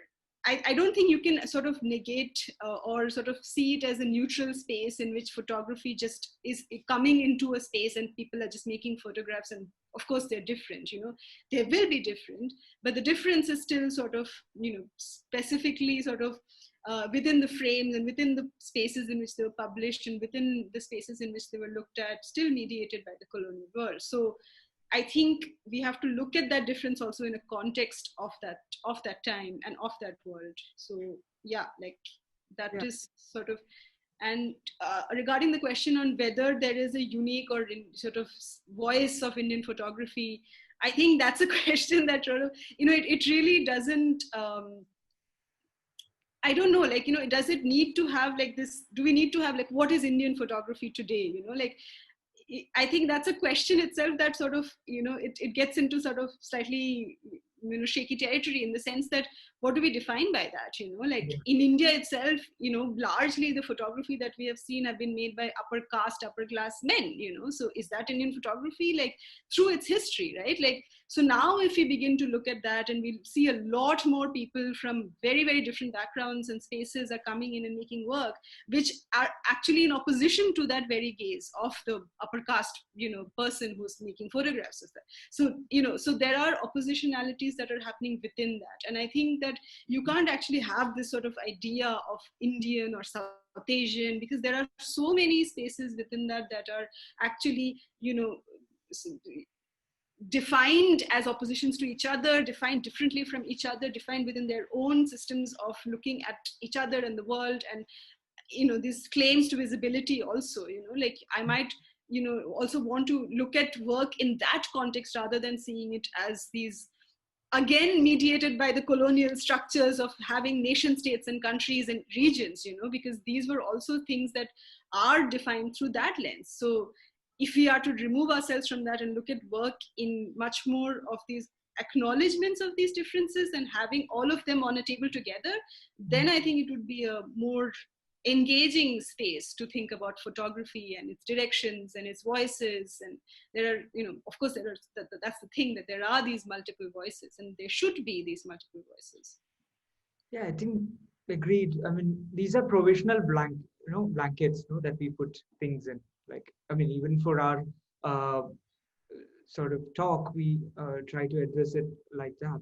I don't think you can sort of negate or sort of see it as a neutral space in which photography just is coming into a space and people are just making photographs, and of course they're different, you know, they will be different, but the difference is still sort of, you know, specifically sort of within the frames and within the spaces in which they were published and within the spaces in which they were looked at, still mediated by the colonial world. So I think we have to look at that difference also in a context of that time and of that world. So yeah, like that is sort of, and regarding the question on whether there is a unique or sort of voice of Indian photography, I think that's a question that sort of, you know, it really doesn't, I don't know, like, you know, does it need to have like this, do we need to have like, what is Indian photography today? You know, like, I think that's a question itself that sort of, you know, it gets into sort of slightly, you know, shaky territory, in the sense that what do we define by that? You know, like in India itself, you know, largely the photography that we have seen have been made by upper caste, upper class men, you know, so is that Indian photography? Like, through its history, right? Like, so now if we begin to look at that, and we see a lot more people from very, very different backgrounds and spaces are coming in and making work, which are actually in opposition to that very gaze of the upper caste, you know, person who's making photographs of that. So, you know, so there are oppositionalities that are happening within that. And I think that you can't actually have this sort of idea of Indian or South Asian, because there are so many spaces within that that are actually, you know, defined as oppositions to each other, defined differently from each other, defined within their own systems of looking at each other and the world. And, you know, these claims to visibility also, you know, like I might, you know, also want to look at work in that context rather than seeing it as these, again, mediated by the colonial structures of having nation states and countries and regions, you know, because these were also things that are defined through that lens. So if we are to remove ourselves from that and look at work in much more of these acknowledgements of these differences and having all of them on a table together, then I think it would be a more engaging space to think about photography and its directions and its voices. And there are, you know, of course there are, that's the thing, that there are these multiple voices and there should be these multiple voices. Yeah, I think agreed. I mean, these are provisional blankets, you know, that we put things in. Like, I mean, even for our sort of talk, we try to address it like that.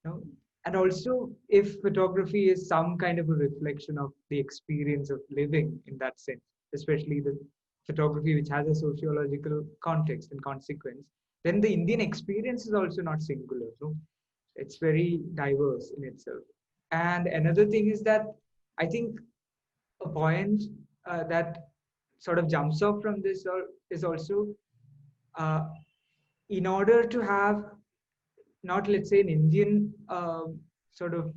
You know? And also, if photography is some kind of a reflection of the experience of living in that sense, especially the photography which has a sociological context and consequence, then the Indian experience is also not singular. So it's very diverse in itself. And another thing is that I think a point that sort of jumps off from this is also uh, in order to have not, let's say, an Indian sort of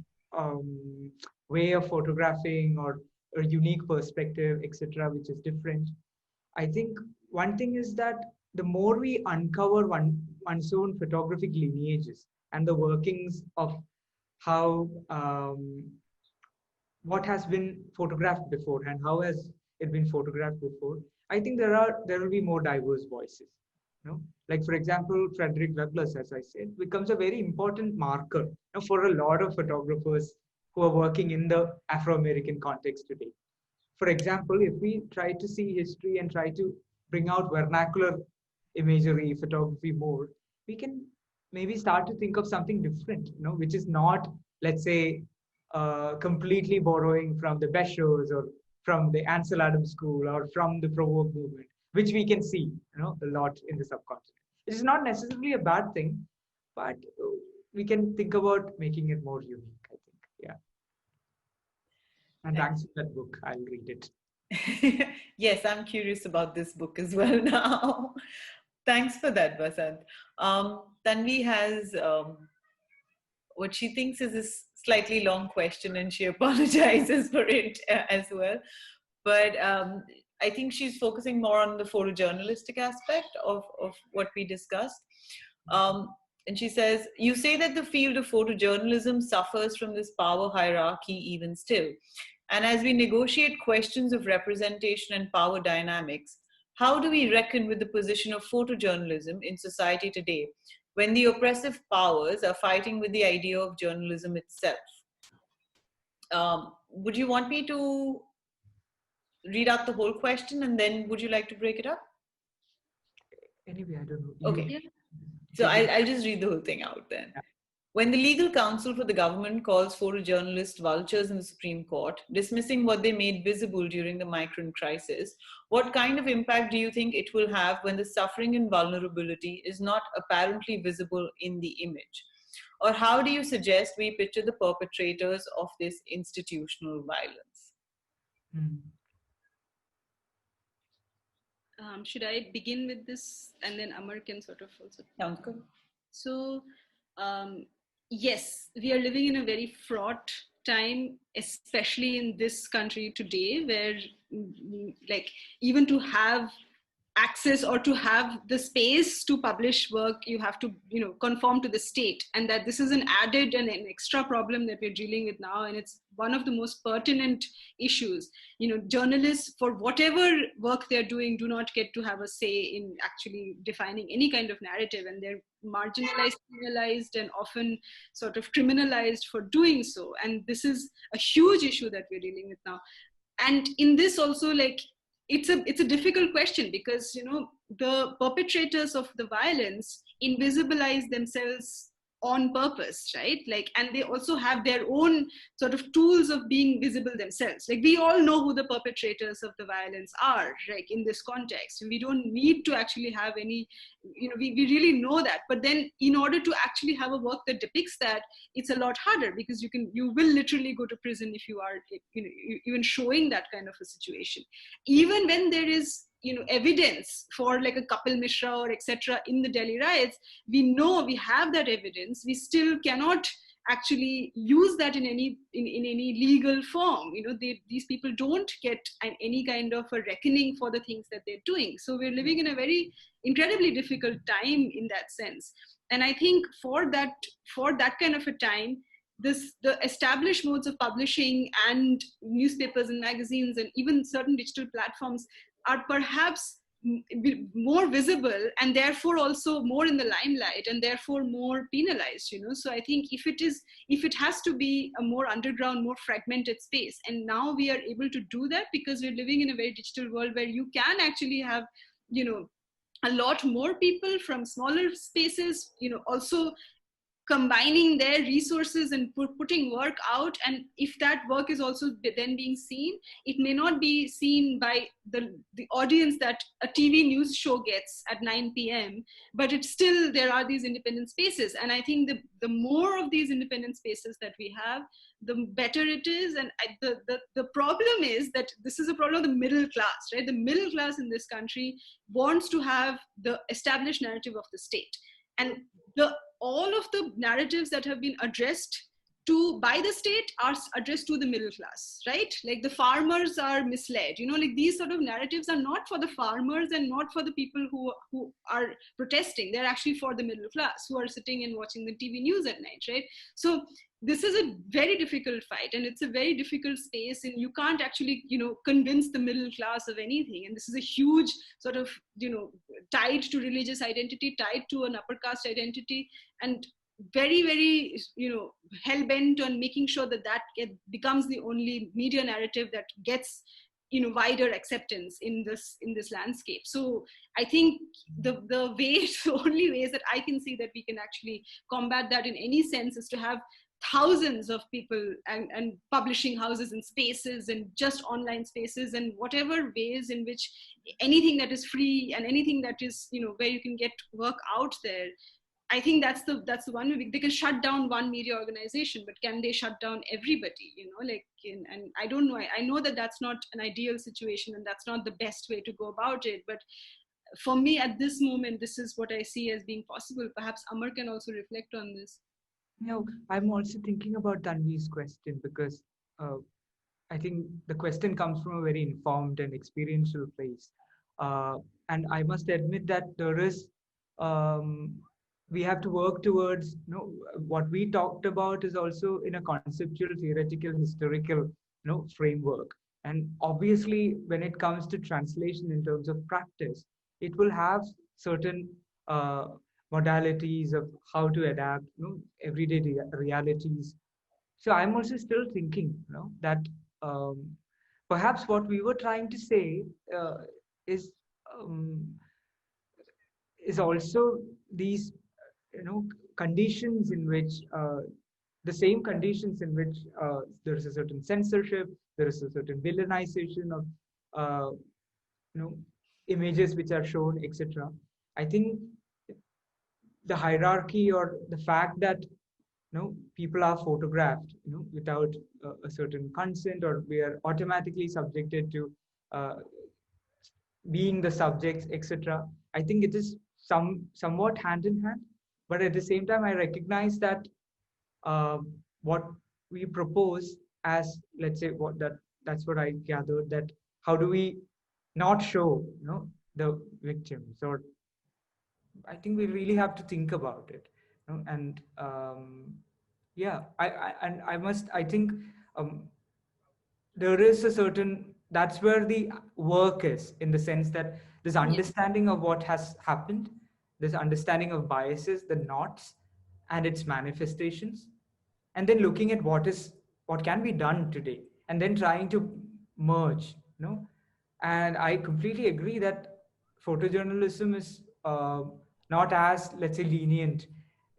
way of photographing or a unique perspective, etc., which is different. I think one thing is that the more we uncover one's own photographic lineages and the workings of how what has been photographed before and how has it been photographed before, I think there will be more diverse voices. You know, like for example, Frederick Douglass, as I said, becomes a very important marker, you know, for a lot of photographers who are working in the Afro-American context today. For example, if we try to see history and try to bring out vernacular imagery, photography more, we can maybe start to think of something different, you know, which is not, let's say, completely borrowing from the Fissures or from the Ansel Adams school or from the Provoke movement, which we can see, you know, a lot in the subcontinent. It is not necessarily a bad thing, but we can think about making it more unique, I think. Yeah. And thanks for that book. I'll read it. Yes, I'm curious about this book as well now. Thanks for that, Vasant. Tanvi has what she thinks is a slightly long question, and she apologizes for it as well. But I think she's focusing more on the photojournalistic aspect of what we discussed. And she says, you say that the field of photojournalism suffers from this power hierarchy even still. And as we negotiate questions of representation and power dynamics, how do we reckon with the position of photojournalism in society today, when the oppressive powers are fighting with the idea of journalism itself? Would you want me to read out the whole question, and then would you like to break it up? Anyway, I don't know. Okay. Yeah. So I'll just read the whole thing out then. Yeah. When the legal counsel for the government calls photojournalists vultures in the Supreme Court, dismissing what they made visible during the migrant crisis, what kind of impact do you think it will have when the suffering and vulnerability is not apparently visible in the image? Or how do you suggest we picture the perpetrators of this institutional violence? Should I begin with this, and then Amar can sort of also? Sounds good. So, yes, we are living in a very fraught time, especially in this country today, where like even to have access or to have the space to publish work, you have to conform to the state, and that this is an added and an extra problem that we're dealing with now, and it's one of the most pertinent issues. Journalists, for whatever work they're doing, do not get to have a say in actually defining any kind of narrative, and they're marginalized, penalized, and often sort of criminalized for doing so. And this is a huge issue that we're dealing with now. And in this also, like, it's a difficult question, because the perpetrators of the violence invisibilize themselves on purpose, right? Like, and they also have their own sort of tools of being visible themselves. Like, we all know who the perpetrators of the violence are, like, in this context. We don't need to actually have any, we really know that. But then in order to actually have a work that depicts that, it's a lot harder, because you will literally go to prison if you are even showing that kind of a situation. Even when there is evidence for like a Kapil Mishra or etc. in the Delhi riots, we know we have that evidence, we still cannot actually use that in any legal form. These people don't get any kind of a reckoning for the things that they're doing. So we're living in a very incredibly difficult time in that sense. And I think for that kind of a time, the established modes of publishing and newspapers and magazines and even certain digital platforms are perhaps more visible, and therefore also more in the limelight, and therefore more penalized. So I think if it has to be a more underground, more fragmented space, and now we are able to do that because we're living in a very digital world where you can actually have a lot more people from smaller spaces also combining their resources and putting work out. And if that work is also then being seen, it may not be seen by the audience that a TV news show gets at 9 p.m, but it's still, there are these independent spaces. And I think the more of these independent spaces that we have, the better it is. And the problem is that this is a problem of the middle class, right? The middle class in this country wants to have the established narrative of the state. And all of the narratives that have been addressed to by the state are addressed to the middle class, right? Like the farmers are misled, like these sort of narratives are not for the farmers and not for the people who are protesting. They're actually for the middle class who are sitting and watching the TV news at night, right? So this is a very difficult fight, and it's a very difficult space, and you can't actually convince the middle class of anything. And this is a huge sort of tied to religious identity, tied to an upper caste identity, and very, very hell-bent on making sure that becomes the only media narrative that gets wider acceptance in this landscape. So I think the only ways that I can see that we can actually combat that in any sense is to have thousands of people and publishing houses and spaces and just online spaces and whatever ways in which anything that is free and anything that is where you can get work out there. I think that's the one way. They can shut down one media organization, but can they shut down everybody? And I don't know. I know that that's not an ideal situation, and that's not the best way to go about it. But for me, at this moment, this is what I see as being possible. Perhaps Amar can also reflect on this. I'm also thinking about Tanvi's question, because I think the question comes from a very informed and experiential place. Uh, and I must admit that there is, um, we have to work towards, what we talked about is also in a conceptual, theoretical, historical, framework. And obviously, when it comes to translation in terms of practice, it will have certain uh, modalities of how to adapt, everyday realities. So I'm also still thinking, that um, perhaps what we were trying to say uh, is um, is also these, conditions in which the same conditions in which there is a certain censorship, there is a certain villainization of uh, you know images which are shown, etc. I think the hierarchy or the fact that people are photographed without a certain consent, or we are automatically subjected to uh, being the subjects, etc. I think it is somewhat hand in hand, but at the same time I recognize that what we propose as, let's say, that's what I gathered, that how do we not show the victims, or I think we really have to think about it, and yeah, and I must, I think um, there is a certain, that's where the work is, in the sense that this Yeah. understanding of what has happened, this understanding of biases, the knots, and its manifestations, and then looking at what can be done today, and then trying to merge, and I completely agree that photojournalism is not as, let's say, lenient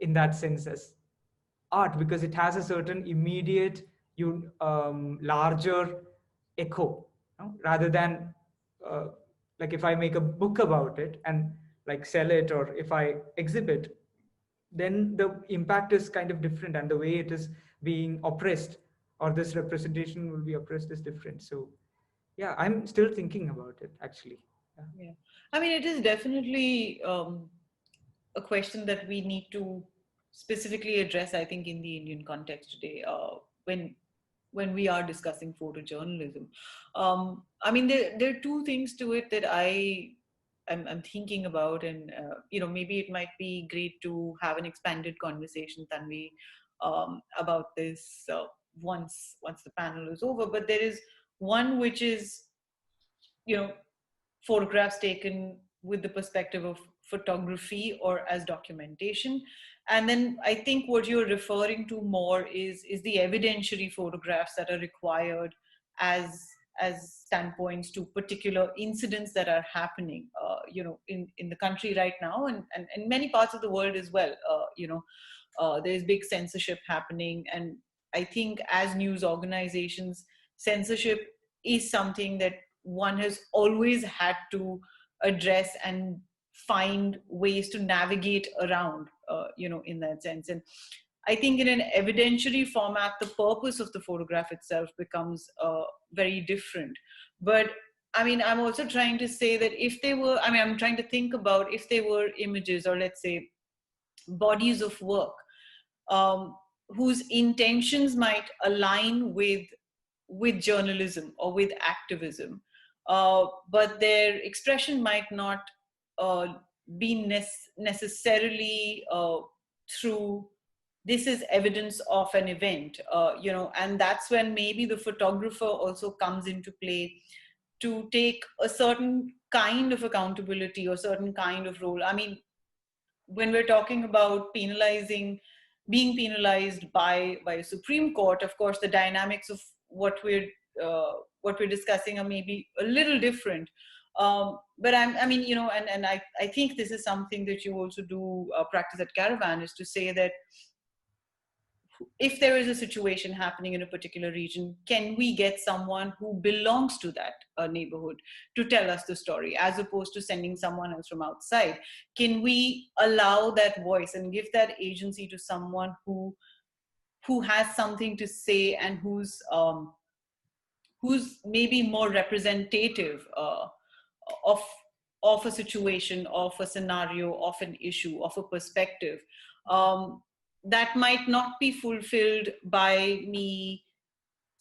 in that sense as art, because it has a certain immediate, larger echo, rather than uh, like if I make a book about it and like sell it, or if I exhibit, then the impact is kind of different, and the way it is being oppressed, or this representation will be oppressed, is different. So yeah, I'm still thinking about it, actually. Yeah. Yeah. I mean, it is definitely a question that we need to specifically address, I think, in the Indian context today, when we are discussing photojournalism. I mean, there are two things to it that I'm thinking about, and maybe it might be great to have an expanded conversation, Tanvi, about this once the panel is over. But there is one which is, you know, photographs taken with the perspective of photography or as documentation. And then I think what you're referring to more is the evidentiary photographs that are required as standpoints to particular incidents that are happening in the country right now, and in many parts of the world as well. There's big censorship happening, and I think as news organizations, censorship is something that one has always had to address and find ways to navigate around, in that sense. And I think in an evidentiary format, the purpose of the photograph itself becomes very different. But I mean, I'm also trying to say that if they were, I mean, I'm trying to think about if they were images, or let's say bodies of work, whose intentions might align with journalism or with activism, but their expression might not uh, be necessarily through this is evidence of an event, and that's when maybe the photographer also comes into play to take a certain kind of accountability or certain kind of role. I mean, when we're talking about being penalized by a Supreme Court, of course, the dynamics of uh, what we're discussing are maybe a little different. But I mean, and I think this is something that you also do practice at Caravan, is to say that if there is a situation happening in a particular region, can we get someone who belongs to that neighborhood to tell us the story, as opposed to sending someone else from outside? Can we allow that voice and give that agency to someone who has something to say, and who's maybe more representative of of a situation, of a scenario, of an issue, of a perspective, um, that might not be fulfilled by me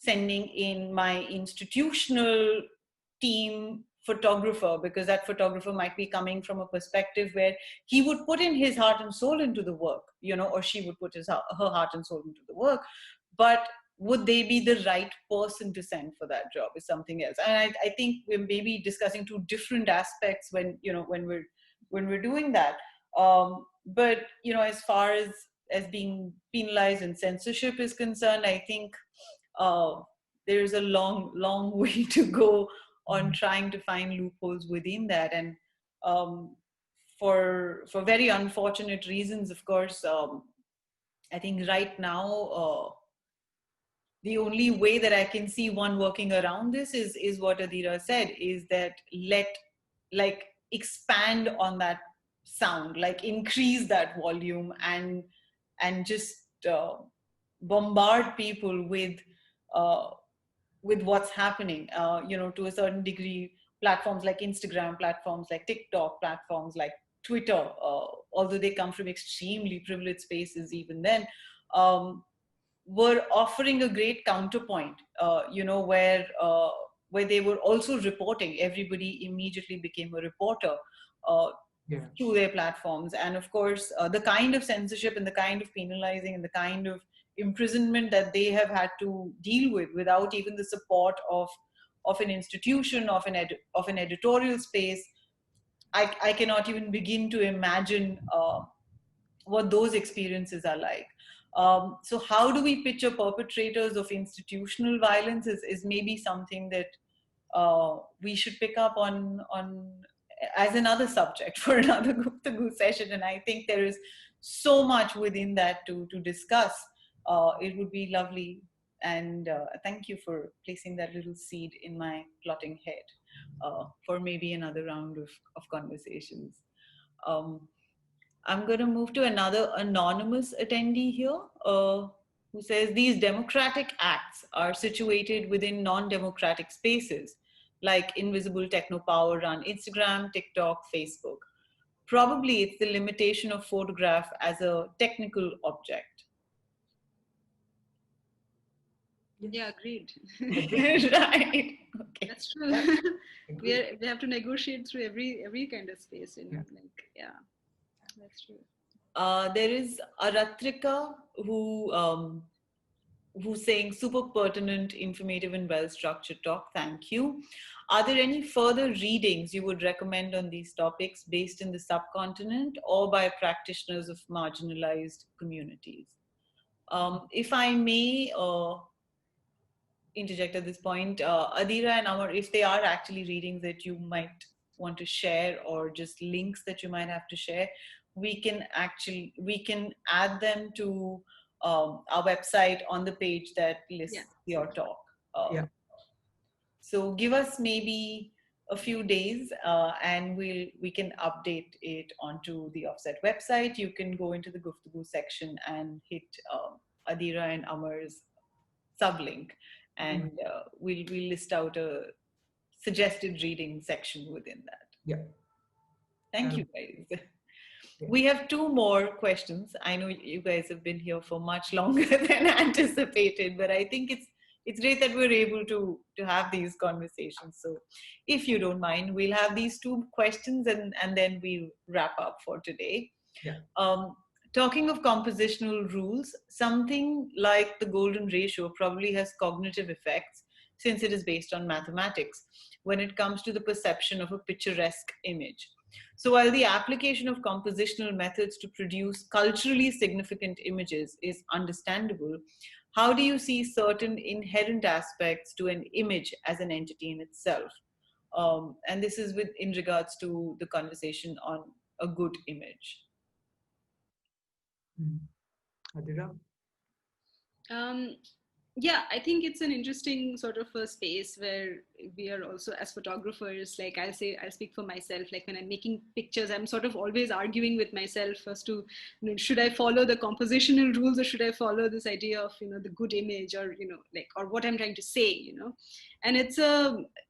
sending in my institutional team photographer, because that photographer might be coming from a perspective where he would put in his heart and soul into the work, or she would put her heart and soul into the work, but would they be the right person to send for that job is something else. And I think we're maybe discussing two different aspects when we're doing that. But as far as being penalized and censorship is concerned, I think there's a long way to go on trying to find loopholes within that. And for very unfortunate reasons, of course, I think right now the only way that I can see one working around this is what Adira said, is that expand on that sound, increase that volume and just bombard people with what's happening, to a certain degree. Platforms like Instagram, platforms like TikTok, platforms like Twitter, although they come from extremely privileged spaces even then, were offering a great counterpoint, where they were also reporting. Everybody immediately became a reporter through their platforms. And of course, the kind of censorship and the kind of penalizing and the kind of imprisonment that they have had to deal with without even the support of an institution, of an editorial space, I cannot even begin to imagine what those experiences are like. So how do we picture perpetrators of institutional violence is maybe something that we should pick up on as another subject for another Guftgu session. And I think there is so much within that to discuss. It would be lovely. And thank you for placing that little seed in my plotting head for maybe another round of conversations. I'm going to move to another anonymous attendee here who says these democratic acts are situated within non-democratic spaces like invisible techno power run Instagram, TikTok, Facebook. Probably it's the limitation of photograph as a technical object. Yeah, agreed. Right. Okay. That's true. We have to negotiate through every kind of space. That's true. There is Aratrika who's saying super pertinent, informative, and well-structured talk. Thank you. Are there any further readings you would recommend on these topics based in the subcontinent or by practitioners of marginalized communities? If I may interject at this point, Adira and Amar, if they are actually readings that you might want to share or just links that you might have to share, we can add them to our website on the page that lists your talk. So give us maybe a few days and we can update it onto the offset website. You can go into the Guftgu section and hit Adira and Amar's sublink, and we'll list out a suggested reading section within that. Yeah. Thank you guys. We have two more questions. I know you guys have been here for much longer than anticipated, but I think it's great that we're able to have these conversations. So if you don't mind, we'll have these two questions and then we'll wrap up for today. Yeah. Talking of compositional rules, something like the golden ratio probably has cognitive effects since it is based on mathematics when it comes to the perception of a picturesque image. So while the application of compositional methods to produce culturally significant images is understandable, how do you see certain inherent aspects to an image as an entity in itself? And this is in regards to the conversation on a good image. Adira? Yeah, I think it's an interesting sort of a space where we are also, as photographers, like I'll speak for myself, like when I'm making pictures, I'm sort of always arguing with myself as to, should I follow the compositional rules, or should I follow this idea of, the good image, or, like, or what I'm trying to say, and it's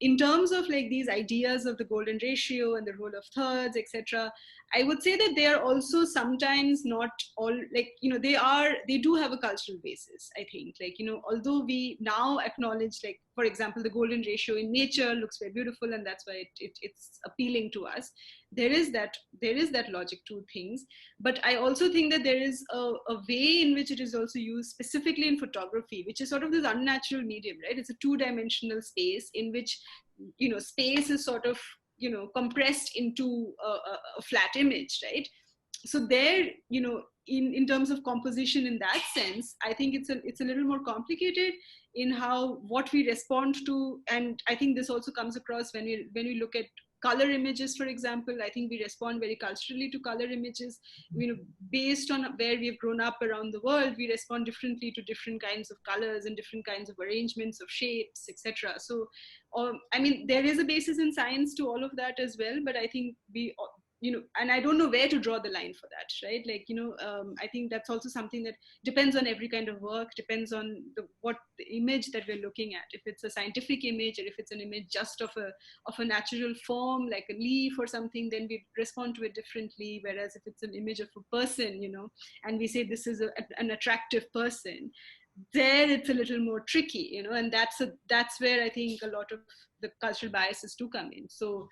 in terms of like these ideas of the golden ratio and the rule of thirds, etc. I would say that they are also sometimes not all, like, they do have a cultural basis, I think. Like, although we now acknowledge, like, for example, the golden ratio in nature looks very beautiful, and that's why it's appealing to us. There is that logic to things. But I also think that there is a way in which it is also used specifically in photography, which is sort of this unnatural medium, right? It's a two-dimensional space in which, space is sort of, compressed into a flat image, right? So there, in terms of composition, in that sense, I think it's a little more complicated in how, what we respond to. And I think this also comes across when we look at color images, for example. I think we respond very culturally to color images, based on where we've grown up around the world. We respond differently to different kinds of colors and different kinds of arrangements of shapes, etc. So I mean, there is a basis in science to all of that as well, but I think we, and I don't know where to draw the line for that, right? Like, I think that's also something that depends on every kind of work, depends on what the image that we're looking at. If it's a scientific image, or if it's an image just of a natural form, like a leaf or something, then we respond to it differently. Whereas if it's an image of a person, and we say this is an attractive person, there it's a little more tricky, and that's where I think a lot of the cultural biases do come in. So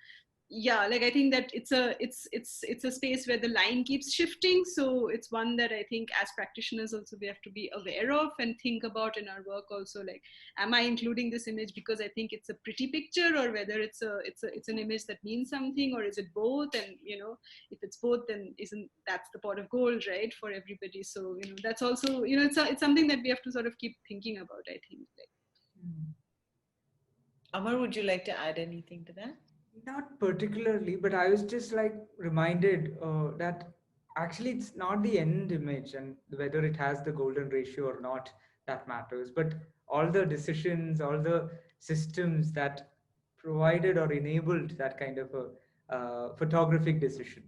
yeah, like I think that it's a space where the line keeps shifting. So it's one that I think as practitioners also we have to be aware of and think about in our work also, like, am I including this image because I think it's a pretty picture, or whether it's an image that means something, or is it both? And if it's both, then isn't that's the pot of gold, right, for everybody? So that's also, it's something that we have to sort of keep thinking about, I think. Like, Amar, would you like to add anything to that? Not particularly, but I was just like reminded that actually it's not the end image and whether it has the golden ratio or not that matters, but all the decisions, all the systems that provided or enabled that kind of a photographic decision,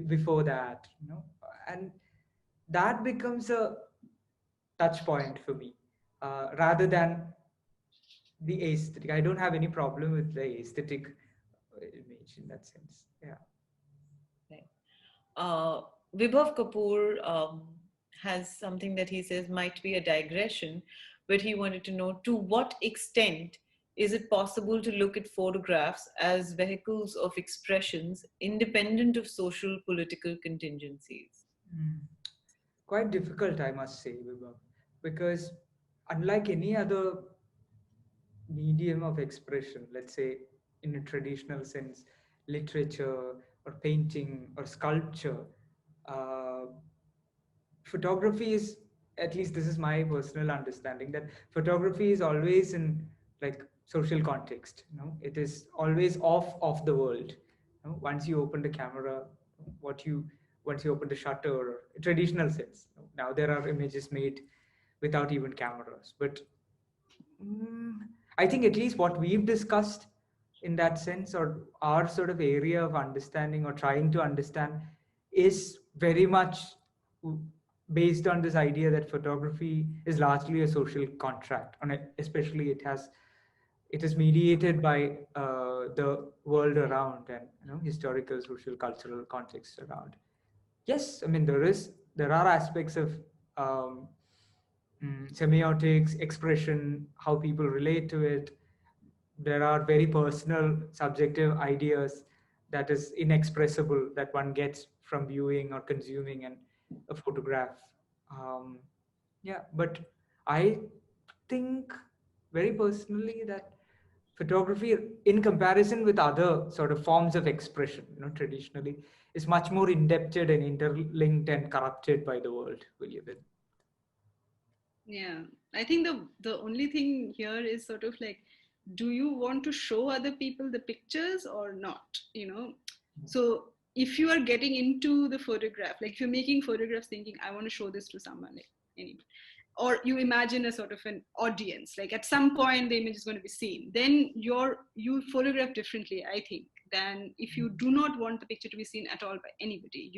before that, and that becomes a touch point for me, rather than the aesthetic. I don't have any problem with the aesthetic image in that sense. Yeah. Right. Vibhav Kapoor has something that he says might be a digression, but he wanted to know, to what extent is it possible to look at photographs as vehicles of expressions independent of social political contingencies? Quite difficult, I must say, Vibhav, because unlike any other medium of expression, let's say in a traditional sense, literature or painting or sculpture, uh, photography is, at least this is my personal understanding, that photography is always in like social context. It is always off the world. Once you open the camera, what you once you open the shutter, or traditional sense. Now there are images made without even cameras, but mm, I think at least what we've discussed in that sense, or our sort of area of understanding or trying to understand, is very much based on this idea that photography is largely a social contract, and especially it is mediated by the world around, and historical, social, cultural context around. Yes, I mean there are aspects of um, semiotics, expression, how people relate to it. There are very personal, subjective ideas that is inexpressible that one gets from viewing or consuming a photograph. Um, yeah, but I think very personally that photography, in comparison with other sort of forms of expression, traditionally, is much more indebted and interlinked and corrupted by the world we live in. Yeah, I think the only thing here is sort of like, do you want to show other people the pictures or not? So if you are getting into the photograph, like if you're making photographs thinking, I want to show this to someone, like anybody, or you imagine a sort of an audience, like at some point the image is going to be seen, then you photograph differently, I think, than if you do not want the picture to be seen at all by anybody,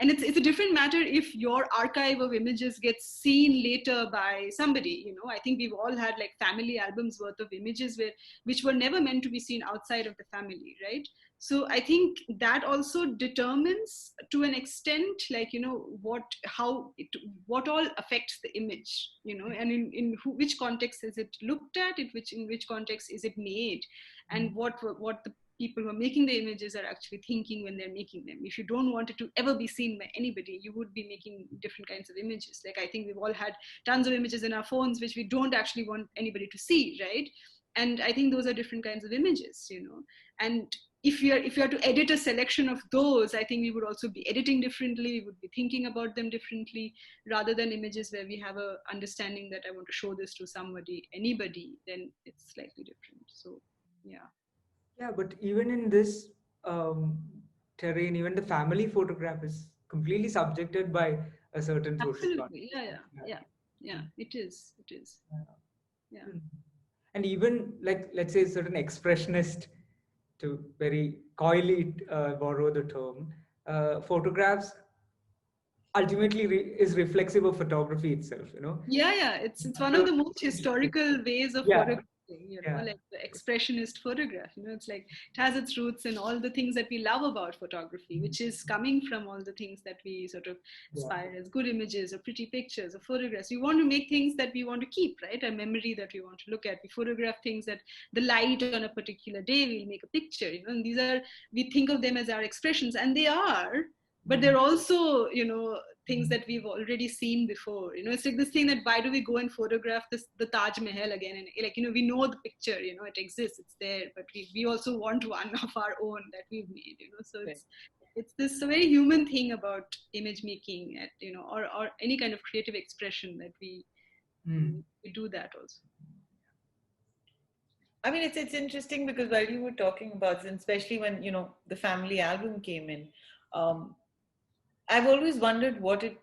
and it's a different matter if your archive of images gets seen later by somebody. I think we've all had like family albums worth of images which were never meant to be seen outside of the family, right? So I think that also determines to an extent, like, what all affects the image, and which context is it looked at, in which context is it made, and what the people who are making the images are actually thinking when they're making them. If you don't want it to ever be seen by anybody, you would be making different kinds of images. Like, I think we've all had tons of images in our phones which we don't actually want anybody to see, right? And I think those are different kinds of images, and if you are to edit a selection of those, I think we would also be editing differently, we would be thinking about them differently, rather than images where we have a understanding that I want to show this to somebody, anybody, then it's slightly different. So yeah. Yeah, but even in this terrain, even the family photograph is completely subjected by a certain social Absolutely. context. Yeah. It is. Yeah. And even like, let's say, certain expressionist, to very coyly borrow the term, photographs ultimately is reflexive of photography itself. Yeah. It's one of So the most historical ways of yeah, photographing, yeah, like the expressionist photograph. It's like it has its roots in all the things that we love about photography, which is coming from all the things that we sort of aspire as good images or pretty pictures or photographs. We want to make things that we want to keep, right? A memory that we want to look at. We photograph things that the light on a particular day, we'll make a picture, and these are, we think of them as our expressions, and they are, but they're also, things that we've already seen before. It's like this thing that why do we go and photograph the Taj Mahal again? And like, we know the picture, it exists, it's there, but we also want one of our own that we've made, so it's this very human thing about image making, at, or any kind of creative expression that we do that also. I mean, it's interesting because while you were talking about this, and especially when the family album came in, I've always wondered what it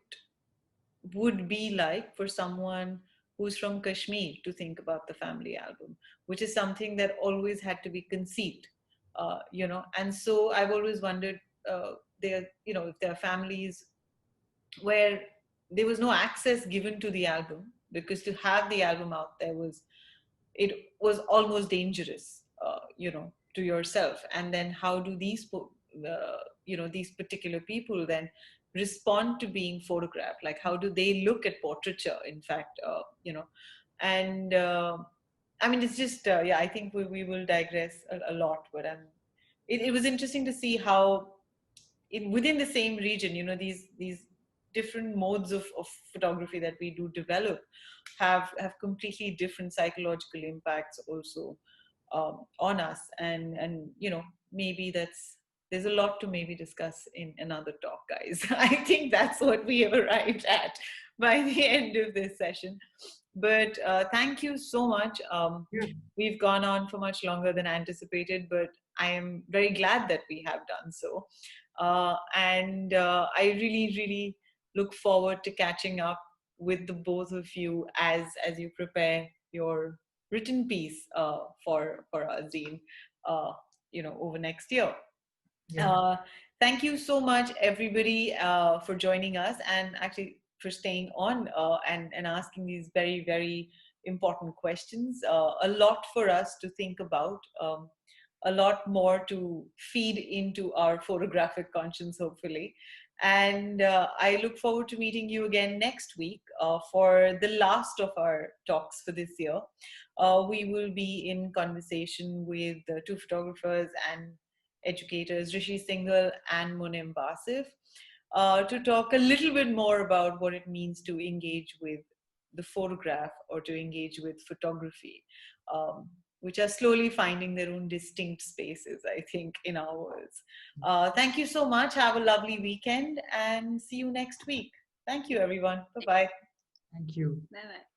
would be like for someone who's from Kashmir to think about the family album, which is something that always had to be conceived, And so I've always wondered, if there are families where there was no access given to the album, because to have the album out there was almost dangerous, to yourself. And then how do these particular people then respond to being photographed? Like, how do they look at portraiture, in fact, and I mean, it's just, I think we will digress a lot, but it was interesting to see how within the same region, these different modes of photography that we do develop have completely different psychological impacts also on us, and maybe there's a lot to maybe discuss in another talk, guys. I think that's what we have arrived at by the end of this session. But thank you so much. We've gone on for much longer than anticipated, but I am very glad that we have done so. And I really, really look forward to catching up with the both of you as you prepare your written piece for our zine, over next year. Thank you so much, everybody, for joining us, and actually for staying on and asking these very, very important questions. A lot for us to think about, a lot more to feed into our photographic conscience, hopefully. And I look forward to meeting you again next week for the last of our talks for this year. We will be in conversation with two photographers and educators, Rishi Singhal and Munim Basif, to talk a little bit more about what it means to engage with the photograph or to engage with photography, which are slowly finding their own distinct spaces, I think, in our worlds. Thank you so much. Have a lovely weekend and see you next week. Thank you, everyone. Bye-bye. Thank you. Bye-bye.